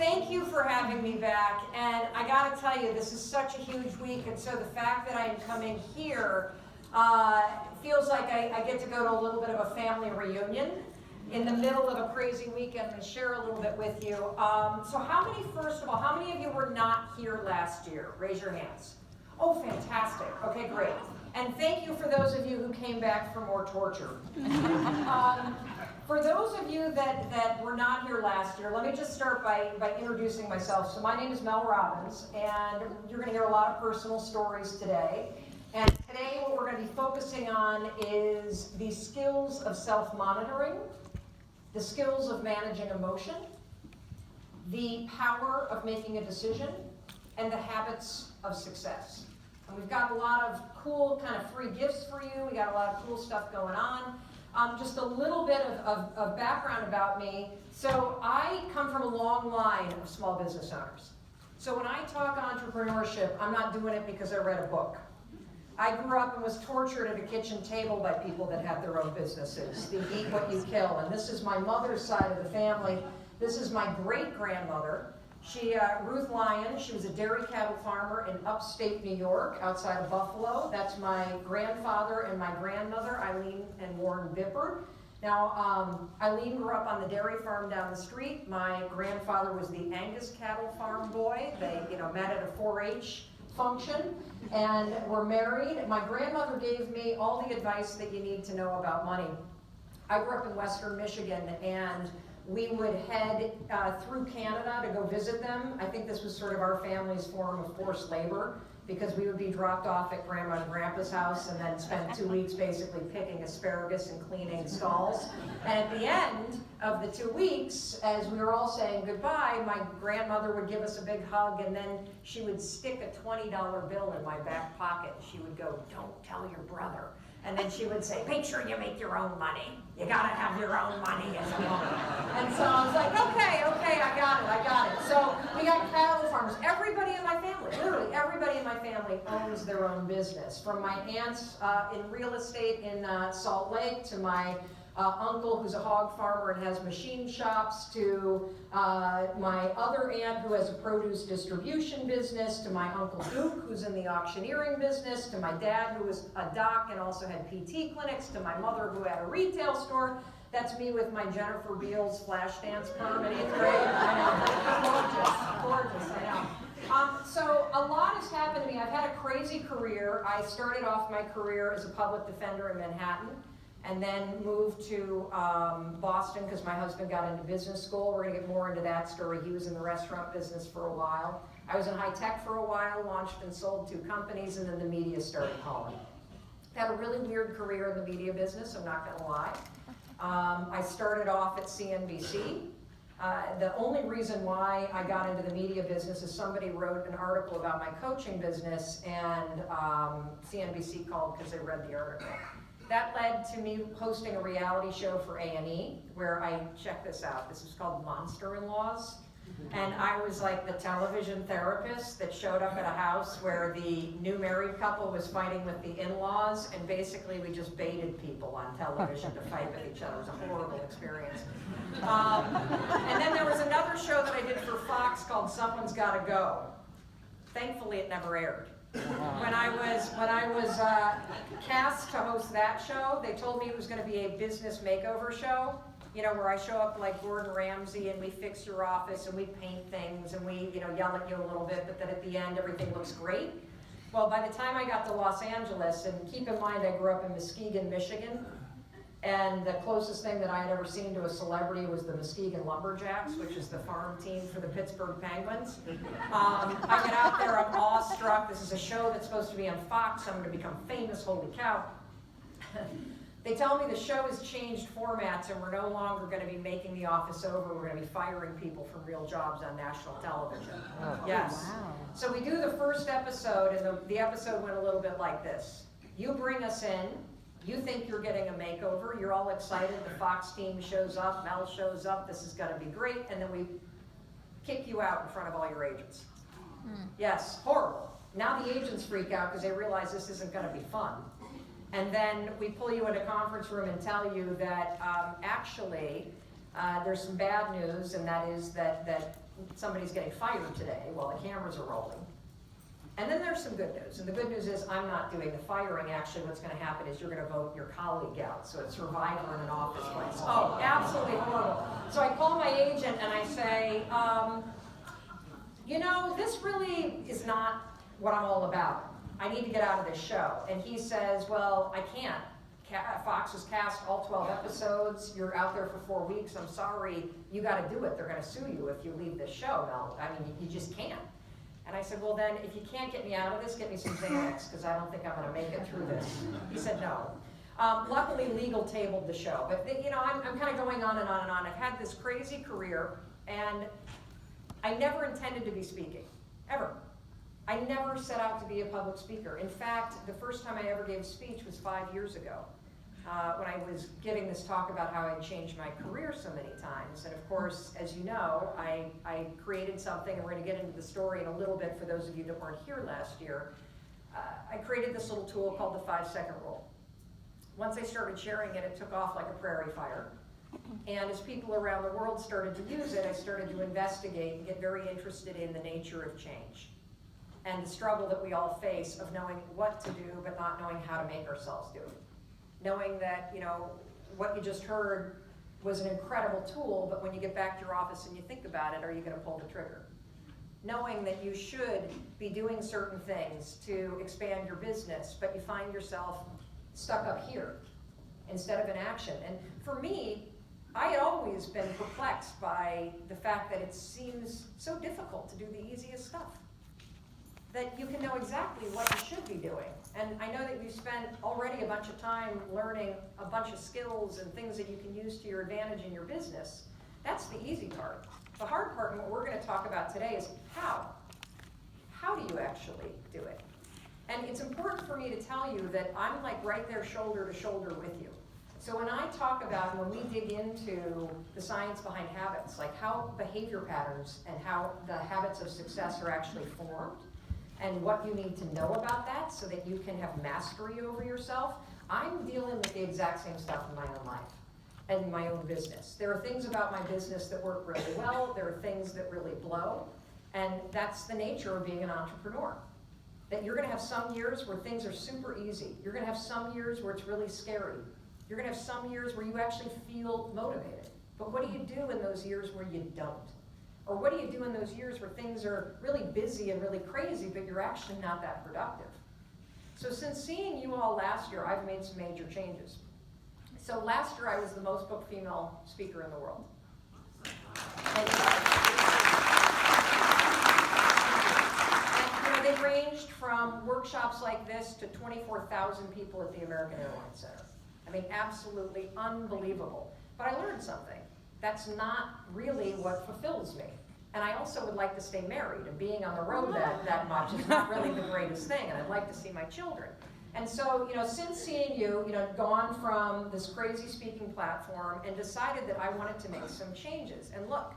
thank you for having me back. And I got to tell you, this is such a huge week. And so the fact that I am coming here feels like I get to go to a little bit of a family reunion in the middle of a crazy weekend and share a little bit with you. So first of all, how many of you were not here last year? Raise your hands. Oh, fantastic. Okay, great. And thank you for those of you who came back for more torture. For those of you that were not here last year, let me just start by introducing myself. So my name is Mel Robbins, and you're going to hear a lot of personal stories today. And today what we're going to be focusing on is the skills of self-monitoring, the skills of managing emotion, the power of making a decision, and the habits of success. And we've got a lot of cool kind of free gifts for you. We got a lot of cool stuff going on. Just a little bit of background about me. So I come from a long line of small business owners. So when I talk entrepreneurship, I'm not doing it because I read a book. I grew up and was tortured at a kitchen table by people that have their own businesses. They eat what you kill. And this is my mother's side of the family. This is my great-grandmother. Ruth Lyon, she was a dairy cattle farmer in upstate New York, outside of Buffalo. That's my grandfather and my grandmother, Eileen and Warren Bippard. Now, Eileen grew up on the dairy farm down the street. My grandfather was the Angus cattle farm boy. They, met at a 4-H function and were married. My grandmother gave me all the advice that you need to know about money. I grew up in Western Michigan, and we would head through Canada to go visit them. I think this was sort of our family's form of forced labor, because we would be dropped off at Grandma and Grandpa's house and then spend 2 weeks basically picking asparagus and cleaning stalls. And at the end of the 2 weeks, as we were all saying goodbye, my grandmother would give us a big hug, and then she would stick a $20 bill in my back pocket. She would go, "Don't tell your brother." And then she would say, "Make sure you make your own money. You gotta have your own money as a woman." And so I was like, okay, I got it. So we got cattle farmers. Everybody in my family, literally everybody in my family owns their own business. From my aunts in real estate in Salt Lake, to my uncle who's a hog farmer and has machine shops, to my other aunt who has a produce distribution business, to my uncle Duke who's in the auctioneering business, to my dad who was a doc and also had PT clinics, to my mother who had a retail store. That's me with my Jennifer Beals flash dance perm in 8th grade. I know, gorgeous, I know. So a lot has happened to me. I've had a crazy career. I started off my career as a public defender in Manhattan, and then moved to Boston because my husband got into business school. We're going to get more into that story. He was in the restaurant business for a while. I was in high tech for a while, launched and sold 2 companies, and then the media started calling. Had a really weird career in the media business, I'm not going to lie. I started off at CNBC. The only reason why I got into the media business is somebody wrote an article about my coaching business, and CNBC called because they read the article. That led to me hosting a reality show for A&E, where check this out, this was called Monster-in-Laws. And I was like the television therapist that showed up at a house where the new married couple was fighting with the in-laws, and basically we just baited people on television to fight with each other. It was a horrible experience. And then there was another show that I did for Fox called Someone's Gotta Go. Thankfully it never aired. When I was cast to host that show, they told me it was going to be a business makeover show, where I show up like Gordon Ramsay and we fix your office and we paint things and we, yell at you a little bit, but then at the end everything looks great. Well, by the time I got to Los Angeles, and keep in mind I grew up in Muskegon, Michigan, and the closest thing that I had ever seen to a celebrity was the Muskegon Lumberjacks, which is the farm team for the Pittsburgh Penguins. I get out there, I'm awestruck. This is a show that's supposed to be on Fox. I'm going to become famous, holy cow. They tell me the show has changed formats and we're no longer going to be making The Office over. We're going to be firing people from real jobs on national television. Oh, yes. Wow. So we do the first episode, and the episode went a little bit like this. You bring us in. You think you're getting a makeover. You're all excited. The Fox team shows up. Mel shows up. This is going to be great. And then we kick you out in front of all your agents. Yes, horrible. Now the agents freak out because they realize this isn't going to be fun. And then we pull you in a conference room and tell you that actually There's some bad news, and that is that somebody's getting fired today while the cameras are rolling. And then there's some good news, and the good news is I'm not doing the firing. Actually, what's going to happen is you're going to vote your colleague out, so it's survivor in an office place. Oh, absolutely horrible. So I call my agent and I say, you know, this really is not what I'm all about. I need to get out of this show. And he says, well, I can't. Fox has cast all 12 episodes. You're out there for 4 weeks. I'm sorry. You got to do it. They're going to sue you if you leave this show. Mel, I mean, you just can't. And I said, well then, if you can't get me out of this, get me some Xanax, because I don't think I'm going to make it through this. He said no. Luckily, legal tabled the show. But you know, I'm kind of going on and on and on. I've had this crazy career, and I never intended to be speaking, ever. I never set out to be a public speaker. In fact, the first time I ever gave a speech was 5 years ago, when I was giving this talk about how I changed my career so many times. And of course, as you know, I created something, and we're going to get into the story in a little bit for those of you that weren't here last year. I created this little tool called the 5-second rule. Once I started sharing it, it took off like a prairie fire. And as people around the world started to use it, I started to investigate and get very interested in the nature of change and the struggle that we all face of knowing what to do but not knowing how to make ourselves do it. Knowing that, you know, what you just heard was an incredible tool, but when you get back to your office and you think about it, are you going to pull the trigger? Knowing that you should be doing certain things to expand your business, but you find yourself stuck up here instead of in action. And for me, I had always been perplexed by the fact that it seems so difficult to do the easiest stuff. That you can know exactly what you should be doing. And I know that you spent already a bunch of time learning a bunch of skills and things that you can use to your advantage in your business. That's the easy part. The hard part, and what we're going to talk about today, is how. How do you actually do it? And it's important for me to tell you that I'm like right there shoulder to shoulder with you. So when I talk about, when we dig into the science behind habits, like how behavior patterns and how the habits of success are actually formed, and what you need to know about that so that you can have mastery over yourself, I'm dealing with the exact same stuff in my own life and my own business. There are things about my business that work really well, there are things that really blow, and that's the nature of being an entrepreneur. That you're gonna have some years where things are super easy. You're gonna have some years where it's really scary. You're gonna have some years where you actually feel motivated. But what do you do in those years where you don't? Or what do you do in those years where things are really busy and really crazy, but you're actually not that productive? So since seeing you all last year, I've made some major changes. So last year I was the most booked female speaker in the world. And, you know, they ranged from workshops like this to 24,000 people at the American Airlines Center. I mean, absolutely unbelievable. But I learned something. That's not really what fulfills me. And I also would like to stay married, and being on the road that much is not really the greatest thing, and I'd like to see my children. And so, you know, since seeing you, gone from this crazy speaking platform and decided that I wanted to make some changes. And look,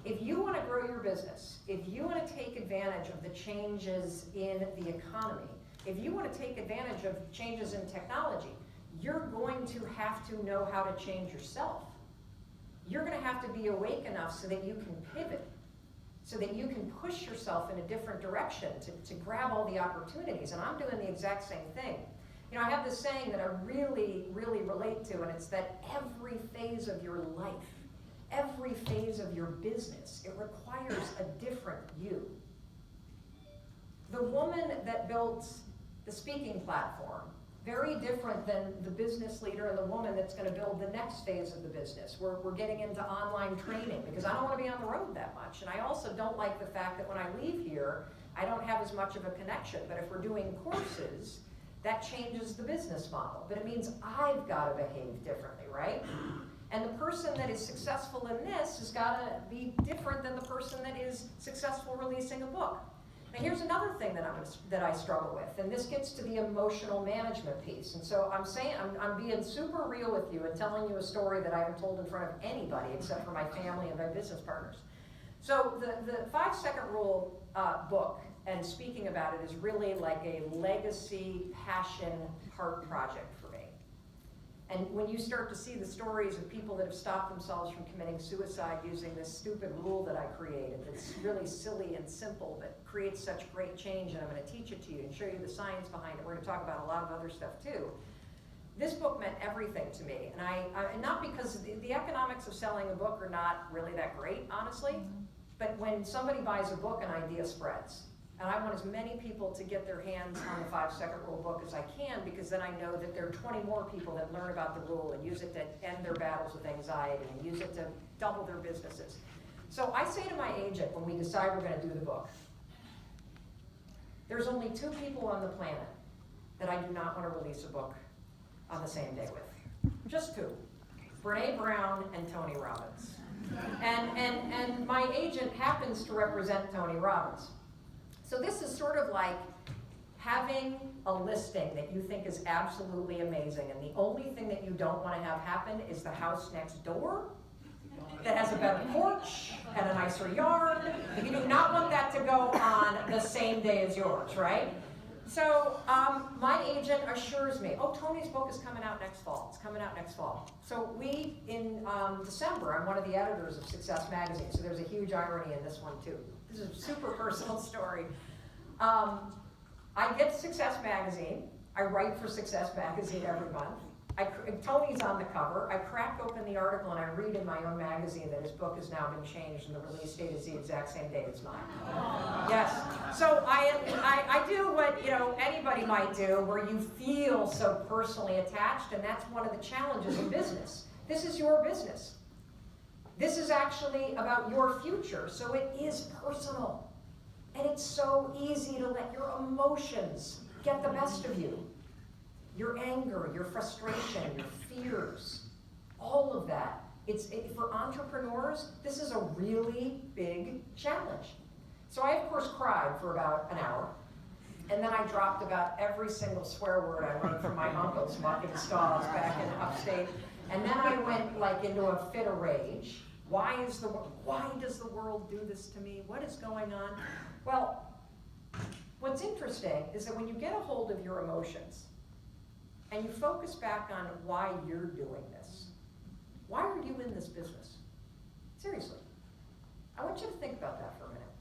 if you want to grow your business, if you want to take advantage of the changes in the economy, if you want to take advantage of changes in technology, you're going to have to know how to change yourself. You're going to have to be awake enough so that you can pivot, so that you can push yourself in a different direction to grab all the opportunities. And I'm doing the exact same thing. You know, I have this saying that I really, really relate to, and it's that every phase of your life, every phase of your business, it requires a different you. The woman that built the speaking platform, very different than the business leader and the woman that's going to build the next phase of the business. We're getting into online training because I don't want to be on the road that much. And I also don't like the fact that when I leave here, I don't have as much of a connection. But if we're doing courses, that changes the business model. But it means I've got to behave differently, right? And the person that is successful in this has got to be different than the person that is successful releasing a book. Now here's another thing that I struggle with, and this gets to the emotional management piece. And so I'm being super real with you and telling you a story that I haven't told in front of anybody except for my family and my business partners. So the 5-second rule book and speaking about it is really like a legacy, passion, heart project for me. And when you start to see the stories of people that have stopped themselves from committing suicide using this stupid rule that I created, that's really silly and simple, but creates such great change, and I'm going to teach it to you and show you the science behind it. We're going to talk about a lot of other stuff too. This book meant everything to me, and not because the economics of selling a book are not really that great, honestly, but when somebody buys a book, an idea spreads. And I want as many people to get their hands on the 5-second rule book as I can, because then I know that there are 20 more people that learn about the rule and use it to end their battles with anxiety and use it to double their businesses. So I say to my agent when we decide we're going to do the book, there's only 2 people on the planet that I do not want to release a book on the same day with. Just 2. Brene Brown and Tony Robbins. And my agent happens to represent Tony Robbins. So this is sort of like having a listing that you think is absolutely amazing, and the only thing that you don't want to have happen is the house next door that has a better porch and a nicer yard. You do not want that to go on the same day as yours, right? So my agent assures me, oh, Tony's book is coming out next fall. It's coming out next fall. So in December, I'm one of the editors of Success Magazine, so there's a huge irony in this one too. This is a super personal story. I get Success Magazine. I write for Success Magazine every month. Tony's on the cover. I crack open the article and I read in my own magazine that his book has now been changed and the release date is the exact same date as mine. Yes. So I do what anybody might do, where you feel so personally attached, and that's one of the challenges in business. This is your business. This is actually about your future, so it is personal. And it's so easy to let your emotions get the best of you. Your anger, your frustration, your fears, all of that. For entrepreneurs, this is a really big challenge. So I, of course, cried for about an hour. And then I dropped about every single swear word I learned from my uncles mucking stalls back in upstate. And then I went into a fit of rage. Why does the world do this to me? What is going on? Well, what's interesting is that when you get a hold of your emotions and you focus back on why you're doing this, why are you in this business? Seriously, I want you to think about that for a minute.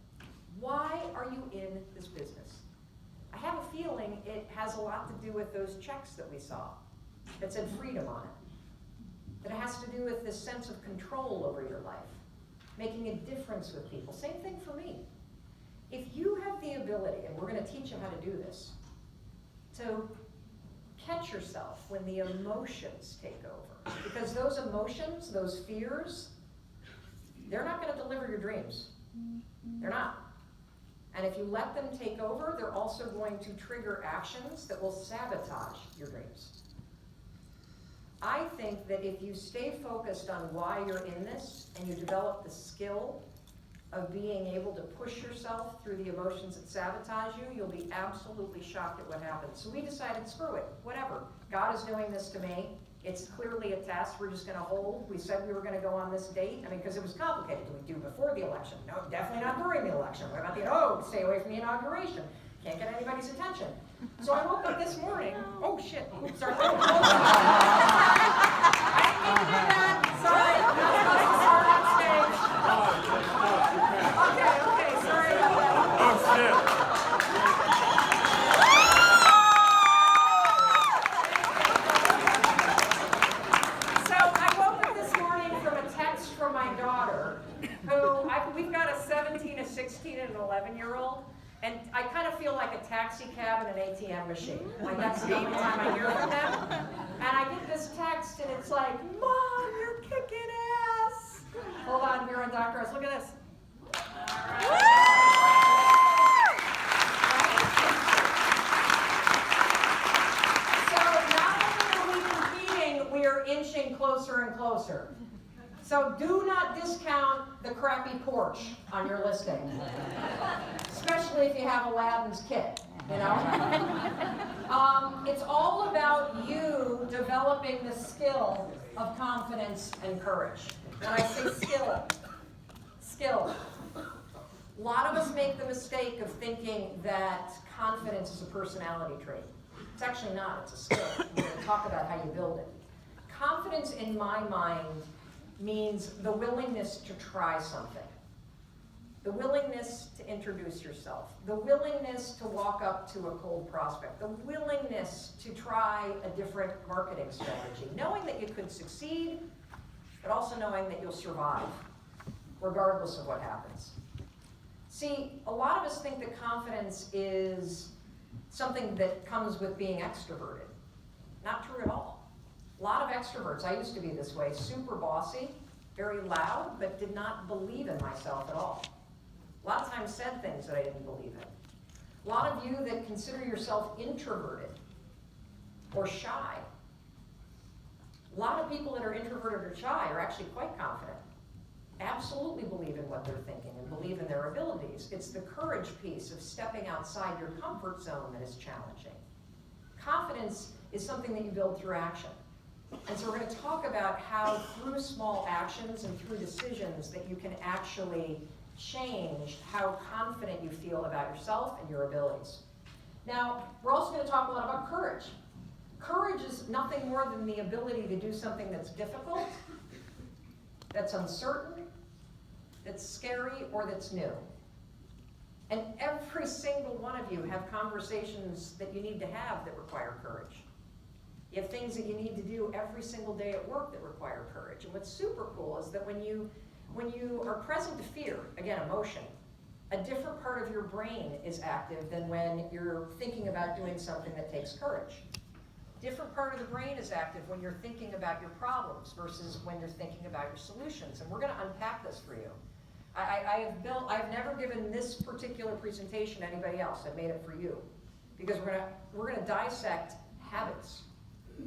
Why are you in this business? I have a feeling it has a lot to do with those checks that we saw that said freedom on it. That it has to do with this sense of control over your life, making a difference with people. Same thing for me. If you have the ability, and we're going to teach you how to do this, to catch yourself when the emotions take over. Because those emotions, those fears, they're not going to deliver your dreams. They're not. And if you let them take over, they're also going to trigger actions that will sabotage your dreams. I think that if you stay focused on why you're in this, and you develop the skill of being able to push yourself through the emotions that sabotage you, you'll be absolutely shocked at what happens. So we decided, screw it, whatever. God is doing this to me. It's clearly a test. We're just going to hold. We said we were going to go on this date. Because it was complicated. Do we do before the election? No, definitely not during the election. What about stay away from the inauguration. Can't get anybody's attention. So I woke up this morning. Oh, shit. Oops, sorry. I didn't mean to do that. Sorry. Not supposed to start on stage. Okay, sorry about that. Oh, shit. So I woke up this morning from a text from my daughter, who we've got a 17, a 16, and an 11-year-old. And I kind of feel like a taxi cab and an ATM machine. Like that's the only time I hear from them. And I get this text and it's like, Mom, you're kicking ass. Hold on, we're on Dr. Oz. Look at this. So not only are we competing, we are inching closer and closer. So do not discount the crappy porch on your listing. Especially if you have Aladdin's kit, It's all about you developing the skill of confidence and courage. When I say skill. A lot of us make the mistake of thinking that confidence is a personality trait. It's actually not, it's a skill. We're going to talk about how you build it. Confidence in my mind means the willingness to try something. The willingness to introduce yourself. The willingness to walk up to a cold prospect. The willingness to try a different marketing strategy. Knowing that you could succeed, but also knowing that you'll survive, regardless of what happens. See, a lot of us think that confidence is something that comes with being extroverted. Not true at all. A lot of extroverts, I used to be this way, super bossy, very loud, but did not believe in myself at all. A lot of times said things that I didn't believe in. A lot of you that consider yourself introverted or shy. A lot of people that are introverted or shy are actually quite confident. Absolutely believe in what they're thinking and believe in their abilities. It's the courage piece of stepping outside your comfort zone that is challenging. Confidence is something that you build through action. And so we're going to talk about how through small actions and through decisions that you can actually change how confident you feel about yourself and your abilities. Now, we're also going to talk a lot about courage. Courage is nothing more than the ability to do something that's difficult, that's uncertain, that's scary, or that's new. And every single one of you have conversations that you need to have that require courage. You have things that you need to do every single day at work that require courage. And what's super cool is that when you are present to fear, again, emotion, a different part of your brain is active than when you're thinking about doing something that takes courage. Different part of the brain is active when you're thinking about your problems versus when you're thinking about your solutions. And we're going to unpack this for you. I've never given this particular presentation to anybody else. I've made it for you. Because we're going to dissect habits.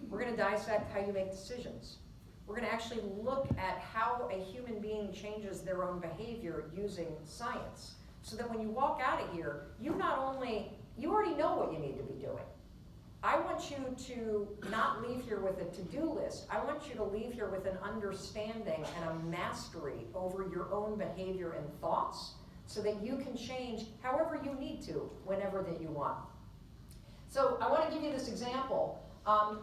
We're going to dissect how you make decisions. We're going to actually look at how a human being changes their own behavior using science. So that when you walk out of here, you already know what you need to be doing. I want you to not leave here with a to-do list. I want you to leave here with an understanding and a mastery over your own behavior and thoughts so that you can change however you need to, whenever that you want. So I want to give you this example.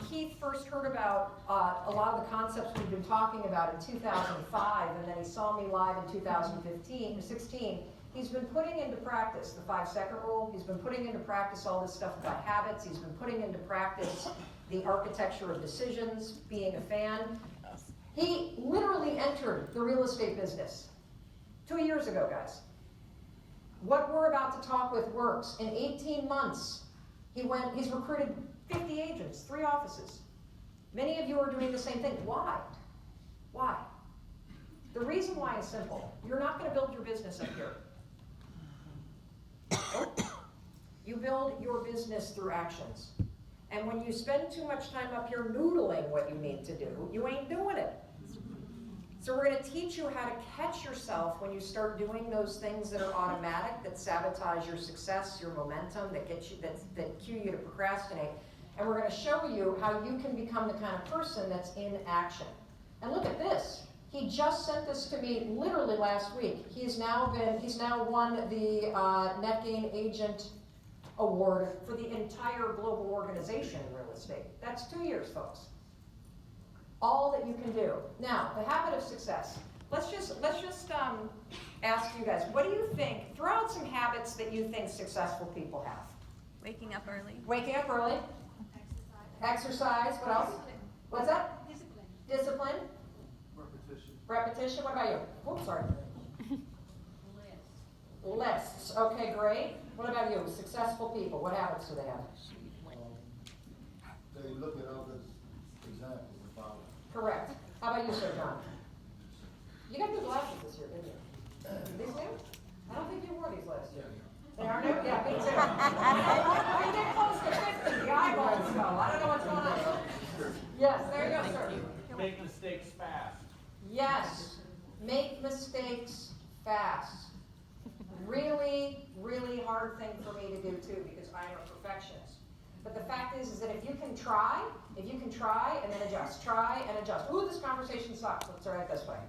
Keith first heard about a lot of the concepts we've been talking about in 2005, and then he saw me live in 2016. He's been putting into practice the 5-second rule. He's been putting into practice all this stuff about habits. He's been putting into practice the architecture of decisions, being a fan. He literally entered the real estate business 2 years ago, guys. What we're about to talk with works. In 18 months, he's recruited 50 agents, 3 offices. Many of you are doing the same thing. Why? Why? The reason why is simple. You're not going to build your business up here. You build your business through actions. And when you spend too much time up here noodling what you need to do, you ain't doing it. So we're going to teach you how to catch yourself when you start doing those things that are automatic, that sabotage your success, your momentum, that cue you to procrastinate. And we're going to show you how you can become the kind of person that's in action. And look at this. He just sent this to me literally last week. He's now won the Net Gain Agent Award for the entire global organization in real estate. That's 2 years, folks. All that you can do. Now, the habit of success. Let's just ask you guys, what do you think? Throw out some habits that you think successful people have. Waking up early. Waking up early. Exercise. What else? What's that? Discipline. Repetition. What about you? Oops, sorry. Lists. Okay, great. What about you? Successful people. What habits do they have? They look at others' examples and follow. Correct. How about you, Sir John? You got new glasses this year, didn't you? These new? I don't think you wore these last year. They are new? Yeah, me too. When you get close to 50, the eyeballs go. I don't know what's going on. Yes, there you go, sir. Make mistakes fast. Yes, make mistakes fast. Really, really hard thing for me to do too, because I am a perfectionist. But the fact is that if you can try and then adjust, try and adjust. Ooh, this conversation sucks. Let's try it this way.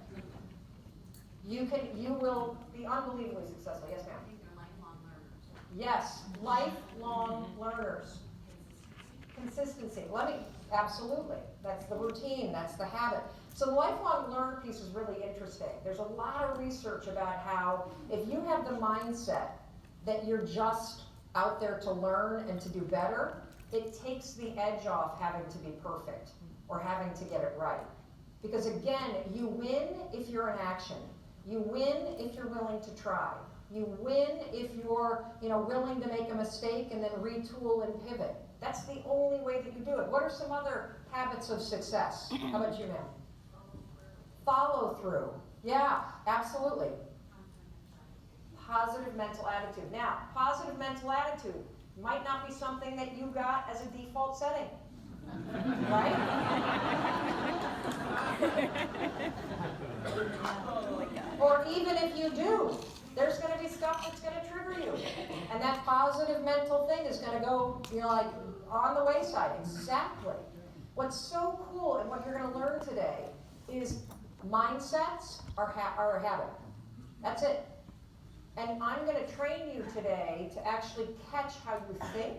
You will be unbelievably successful. Yes, ma'am. They're lifelong learners. Yes, lifelong learners. Consistency. Absolutely. That's the routine, that's the habit. So the lifelong learn piece is really interesting. There's a lot of research about how if you have the mindset that you're just out there to learn and to do better, it takes the edge off having to be perfect or having to get it right. Because again, you win if you're in action. You win if you're willing to try. You win if you're, willing to make a mistake and then retool and pivot. That's the only way that you do it. What are some other habits of success? How about you, ma'am? Follow through. Yeah, absolutely. Positive mental attitude. Now, positive mental attitude might not be something that you got as a default setting. Right? Or even if you do, there's going to be stuff that's going to trigger you. And that positive mental thing is going to go, on the wayside. Exactly. What's so cool and what you're going to learn today is mindsets are a habit. That's it. And I'm going to train you today to actually catch how you think.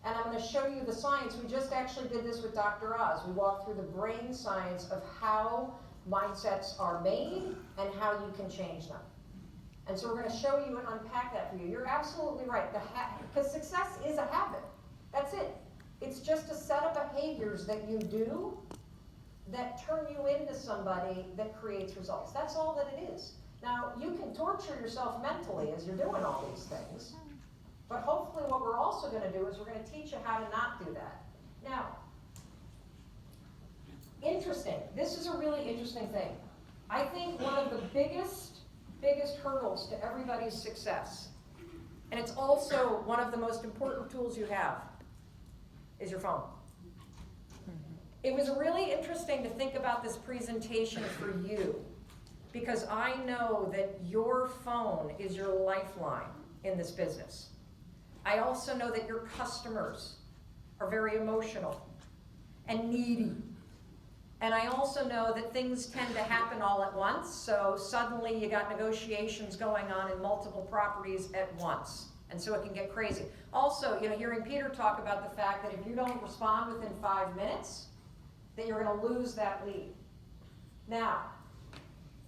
And I'm going to show you the science. We just actually did this with Dr. Oz. We walked through the brain science of how mindsets are made and how you can change them. And so we're going to show you and unpack that for you. You're absolutely right. Because success is a habit. That's it. It's just a set of behaviors that you do that turn you into somebody that creates results. That's all that it is. Now, you can torture yourself mentally as you're doing all these things. But hopefully what we're also going to do is we're going to teach you how to not do that. Now, interesting. This is a really interesting thing. I think one of the biggest hurdles to everybody's success, and it's also one of the most important tools you have, is your phone. It was really interesting to think about this presentation for you, because I know that your phone is your lifeline in this business. I also know that your customers are very emotional and needy. And I also know that things tend to happen all at once, so suddenly you got negotiations going on in multiple properties at once. And so it can get crazy. Also, hearing Peter talk about the fact that if you don't respond within 5 minutes, that you're going to lose that lead. Now,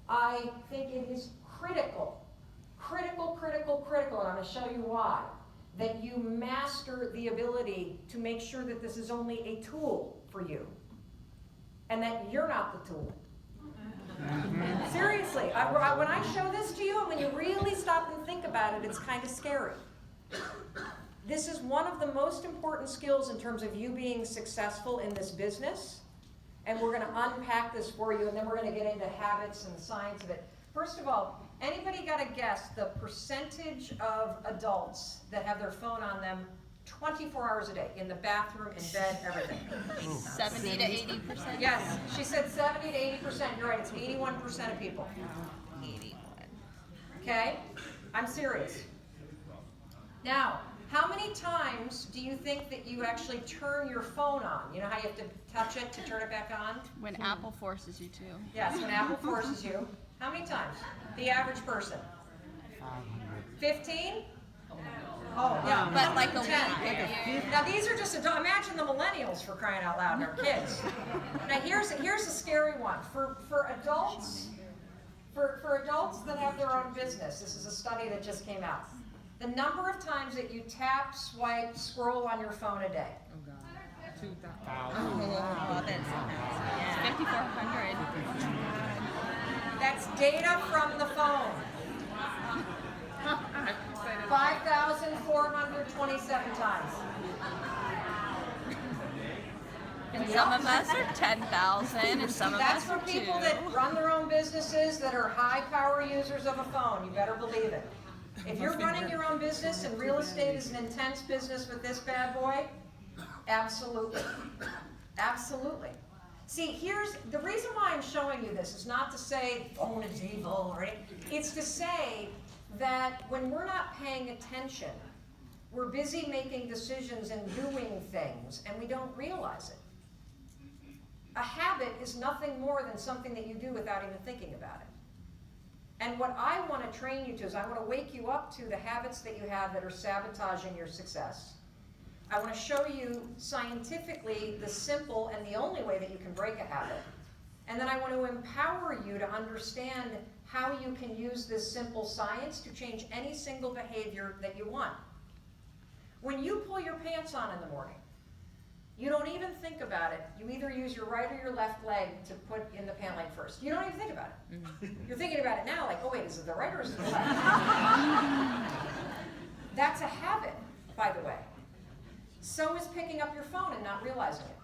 I think it is critical, and I'm going to show you why, that you master the ability to make sure that this is only a tool for you, and that you're not the tool. Seriously, when I show this to you, and when you really stop and think about it, it's kind of scary. This is one of the most important skills in terms of you being successful in this business, and we're going to unpack this for you, and then we're going to get into habits and the science of it. First of all, anybody got to guess the percentage of adults that have their phone on them 24 hours a day, in the bathroom, in bed, everything? 70 to 80%? Yes, she said 70 to 80%. You're right, it's 81% of people. 81. Okay? I'm serious. Now, how many times do you think that you actually turn your phone on? You know how you have to touch it to turn it back on? When Apple forces you to. Yes, when Apple forces you. How many times? The average person? 15? Oh, yeah. But like a 10. week. Now these are just imagine the millennials, for crying out loud, and our kids. Now here's a scary one. For adults, for adults that have their own business, this is a study that just came out. The number of times that you tap, swipe, scroll on your phone a day. Oh, that's 5,400. That's data from the phone. 5,427 times. And some of us are 10,000, and some of That's us for are 2. people that run their own businesses that are high power users of a phone. You better believe it. If you're running your own business and real estate is an intense business with this bad boy, absolutely. Absolutely. See, here's the reason why I'm showing you this is not to say phone is evil or anything. It's to say that when we're not paying attention, we're busy making decisions and doing things, and we don't realize it. A habit is nothing more than something that you do without even thinking about it. And what I want to train you to is I want to wake you up to the habits that you have that are sabotaging your success. I want to show you scientifically the simple and the only way that you can break a habit. And then I want to empower you to understand how you can use this simple science to change any single behavior that you want. When you pull your pants on in the morning, you don't even think about it. You either use your right or your left leg to put in the pant leg first. You don't even think about it. You're thinking about it now like, oh wait, is it the right or is it the left? That's a habit, by the way. So is picking up your phone and not realizing it.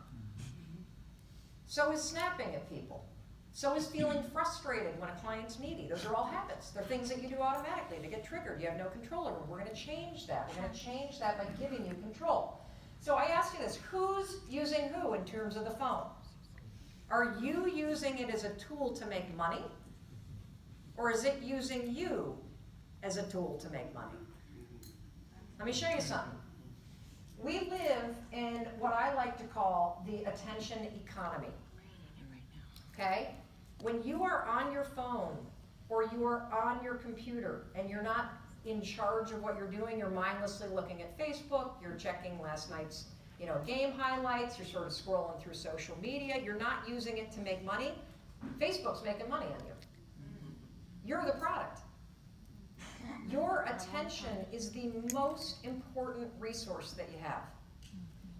So is snapping at people. So is feeling frustrated when a client's needy. Those are all habits. They're things that you do automatically to get triggered. You have no control over them. We're going to change that. We're going to change that by giving you control. So I ask you this, who's using who in terms of the phone? Are you using it as a tool to make money? Or is it using you as a tool to make money? Let me show you something. We live in what I like to call the attention economy. Okay? When you are on your phone or you are on your computer and you're not in charge of what you're doing, you're mindlessly looking at Facebook, you're checking last night's game highlights, you're sort of scrolling through social media, you're not using it to make money, Facebook's making money on you. You're the product. Your attention is the most important resource that you have.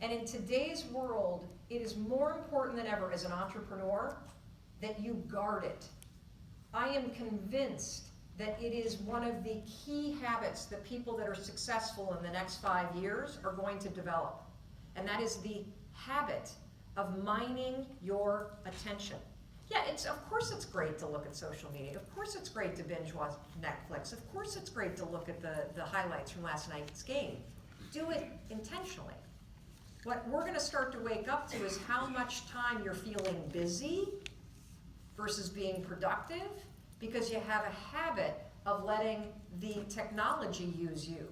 And in today's world, it is more important than ever as an entrepreneur that you guard it. I am convinced that it is one of the key habits that people that are successful in the next 5 years are going to develop. And that is the habit of mining your attention. Yeah, of course it's great to look at social media. Of course it's great to binge watch Netflix. Of course it's great to look at the highlights from last night's game. Do it intentionally. What we're going to start to wake up to is how much time you're feeling busy versus being productive, because you have a habit of letting the technology use you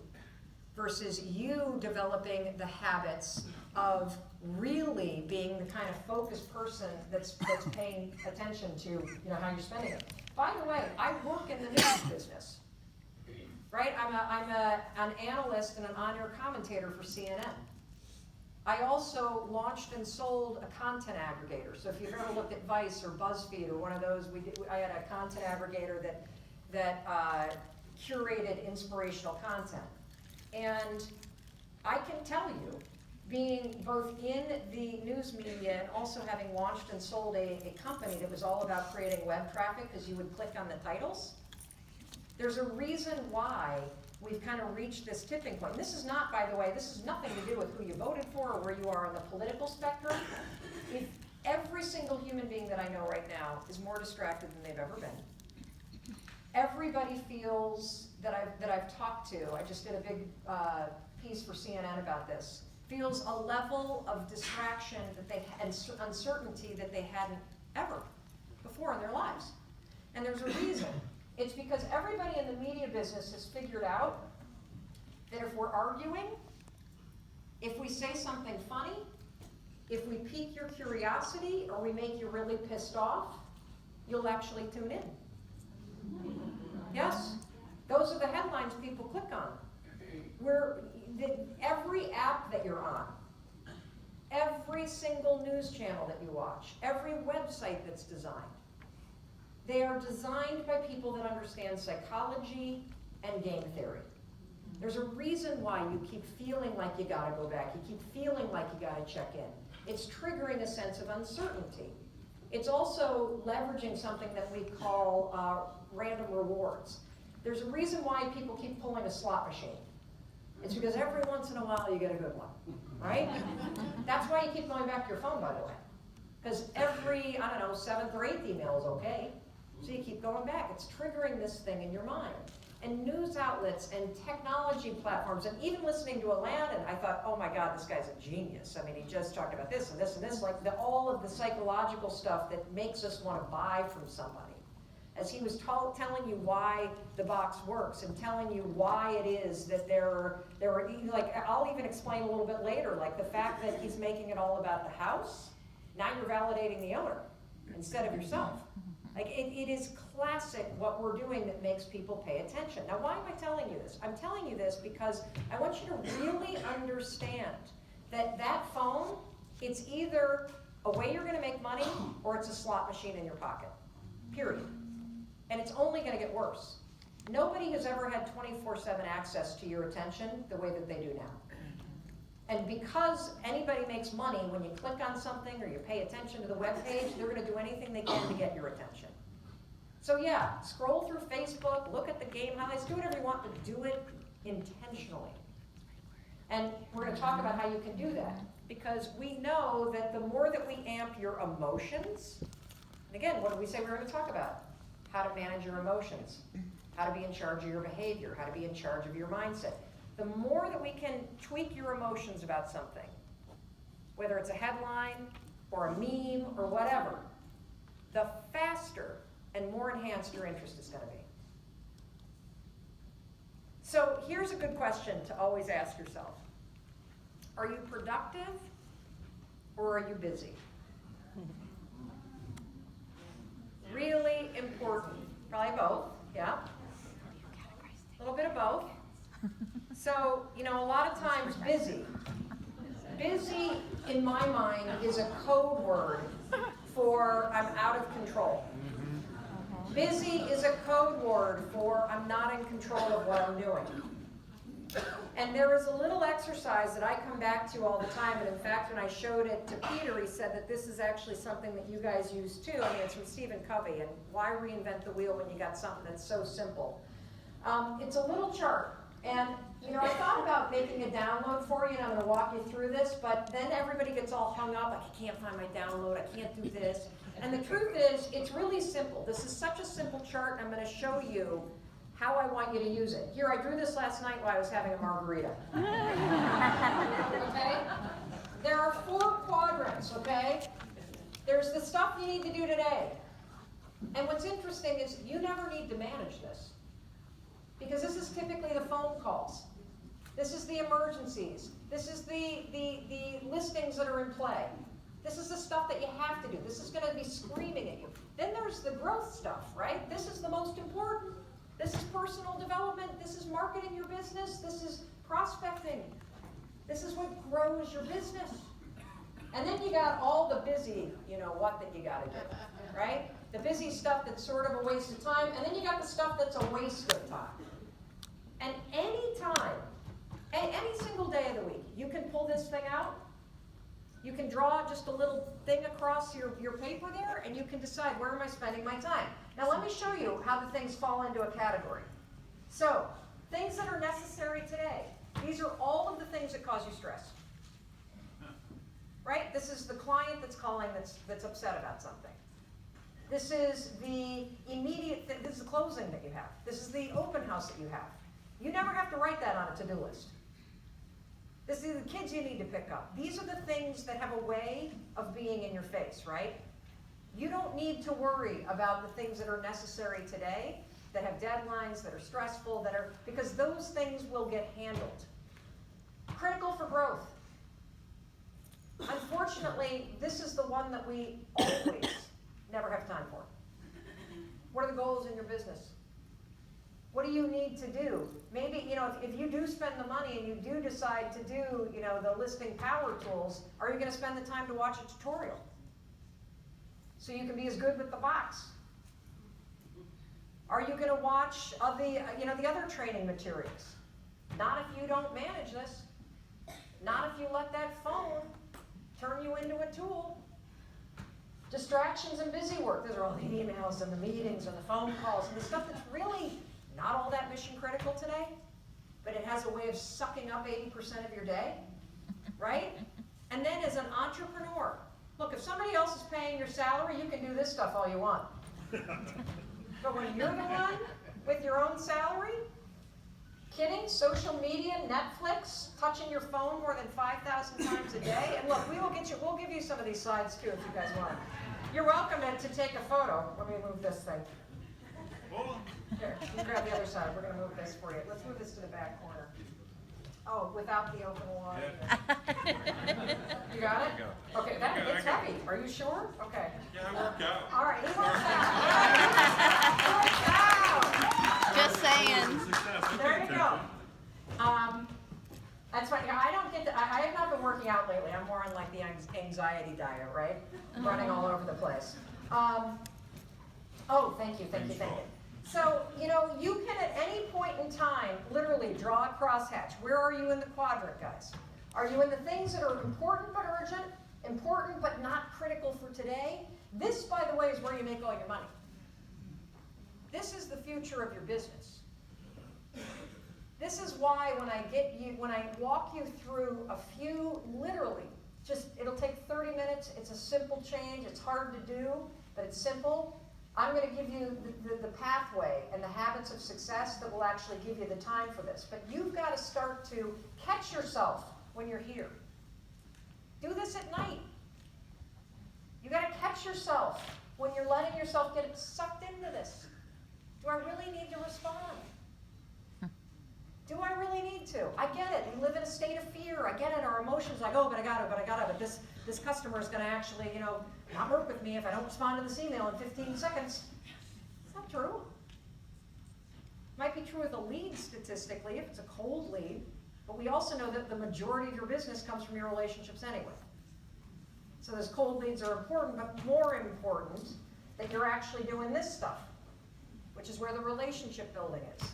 versus you developing the habits of really being the kind of focused person that's paying attention to how you're spending it. By the way, I work in the news business, right? I'm an analyst and an on-air commentator for CNN. I also launched and sold a content aggregator. So if you've ever looked at Vice or BuzzFeed or one of those, I had a content aggregator that curated inspirational content. And I can tell you, being both in the news media and also having launched and sold a company that was all about creating web traffic because you would click on the titles, there's a reason why we've kind of reached this tipping point. And this is not, by the way, this has nothing to do with who you voted for or where you are on the political spectrum. If every single human being that I know right now is more distracted than they've ever been. Everybody feels that I've talked to, I just did a big piece for CNN about this, feels a level of distraction and uncertainty that they hadn't ever before in their lives. And there's a reason. It's because everybody in the media business has figured out that if we're arguing, if we say something funny, if we pique your curiosity or we make you really pissed off, you'll actually tune in. Yes? Those are the headlines people click on. Every app that you're on, every single news channel that you watch, every website that's designed, they are designed by people that understand psychology and game theory. There's a reason why you keep feeling like you gotta go back, you keep feeling like you gotta check in. It's triggering a sense of uncertainty. It's also leveraging something that we call random rewards. There's a reason why people keep pulling a slot machine. It's because every once in a while you get a good one, right? That's why you keep going back to your phone, by the way. Because every, 7th or 8th email is okay. So you keep going back. It's triggering this thing in your mind. And news outlets and technology platforms, and even listening to Alan, I thought, oh my God, this guy's a genius. I mean, he just talked about this and this and this, like all of the psychological stuff that makes us want to buy from somebody. As he was telling you why the box works and telling you why it is that there are, like, I'll even explain a little bit later, like the fact that he's making it all about the house, now you're validating the owner instead of yourself. Like, it is classic what we're doing that makes people pay attention. Now, why am I telling you this? I'm telling you this because I want you to really understand that phone, it's either a way you're gonna make money or it's a slot machine in your pocket, period. And it's only gonna get worse. Nobody has ever had 24/7 access to your attention the way that they do now. And because anybody makes money when you click on something or you pay attention to the web page, they're gonna do anything they can to get your attention. So yeah, scroll through Facebook, look at the game highlights, do whatever you want, but do it intentionally. And we're gonna talk about how you can do that, because we know that the more that we amp your emotions, and again, what did we say we were gonna talk about? How to manage your emotions, how to be in charge of your behavior, how to be in charge of your mindset. The more that we can tweak your emotions about something, whether it's a headline or a meme or whatever, the faster and more enhanced your interest is gonna be. So here's a good question to always ask yourself. Are you productive or are you busy? Really important. Probably both, yeah. A little bit of both. So, you know, a lot of times busy in my mind is a code word for I'm out of control. Busy is a code word for I'm not in control of what I'm doing. And there is a little exercise that I come back to all the time, and in fact, when I showed it to Peter, he said that this is actually something that you guys use too. I mean, it's from Stephen Covey, and why reinvent the wheel when you got something that's so simple? It's a little chart, and you know, I thought about making a download for you, and I'm going to walk you through this, but then everybody gets all hung up, like, I can't find my download, I can't do this. And the truth is, it's really simple. This is such a simple chart, and I'm going to show you how I want you to use it. Here, I drew this last night while I was having a margarita. Okay? There are 4 quadrants, okay? There's the stuff you need to do today. And what's interesting is you never need to manage this, because this is typically the phone calls. This is the emergencies. This is the listings that are in play. This is the stuff that you have to do. This is going to be screaming at you. Then there's the growth stuff, right? This is the most important. This is personal development. This is marketing your business. This is prospecting. This is what grows your business. And then you got all the busy, you know, what that you got to do, right? The busy stuff that's sort of a waste of time. And then you got the stuff that's a waste of time. And any time, any single day of the week, you can pull this thing out. You can draw just a little thing across your paper there, and you can decide, where am I spending my time? Now let me show you how the things fall into a category. So, things that are necessary today. These are all of the things that cause you stress. Right? This is the client that's calling that's upset about something. This is the immediate, this is the closing that you have. This is the open house that you have. You never have to write that on a to-do list. This is the kids you need to pick up. These are the things that have a way of being in your face, right? You don't need to worry about the things that are necessary today, that have deadlines, that are stressful, because those things will get handled. Critical for growth. Unfortunately, this is the one that we always never have time for. What are the goals in your business? What do you need to do? Maybe, you know, if you do spend the money and you do decide to do, you know, the listing power tools, are you going to spend the time to watch a tutorial so you can be as good with the box? Are you going to watch the other training materials? Not if you don't manage this. Not if you let that phone turn you into a tool. Distractions and busy work. Those are all the emails and the meetings and the phone calls and the stuff that's really not all that mission critical today, but it has a way of sucking up 80% of your day, right? And then as an entrepreneur, look, if somebody else is paying your salary, you can do this stuff all you want. But when you're the one with your own salary, kidding, social media, Netflix, touching your phone more than 5,000 times a day, and look, we'll give you some of these slides too if you guys want. You're welcome to take a photo. Let me move this thing. Here, you can grab the other side. We're going to move this for you. Let's move this to the back corner. Oh, without the open water. You got it? Okay, it's heavy. Are you sure? Okay. Yeah, I work out. All right, he works out. He works out. Just saying. There you go. That's funny. I don't get to, I have not been working out lately. I'm more on like the anxiety diet, right? Running all over the place. Oh, thank you. So, you know, you can at any point in time literally draw a crosshatch. Where are you in the quadrant, guys? Are you in the things that are important but urgent, important but not critical for today? This, by the way, is where you make all your money. This is the future of your business. This is why when I walk you through a few, literally, it'll take 30 minutes, it's a simple change, it's hard to do, but it's simple. I'm going to give you the pathway and the habits of success that will actually give you the time for this. But you've got to start to catch yourself when you're here. Do this at night. You got to catch yourself when you're letting yourself get sucked into this. Do I really need to respond? Do I really need to? I get it. We live in a state of fear. I get it. Our emotions like, oh, but I gotta, but this customer is gonna actually, you know, not work with me if I don't respond to this email in 15 seconds. It's not true. Might be true with a lead statistically if it's a cold lead, but we also know that the majority of your business comes from your relationships anyway. So those cold leads are important, but more important that you're actually doing this stuff, which is where the relationship building is.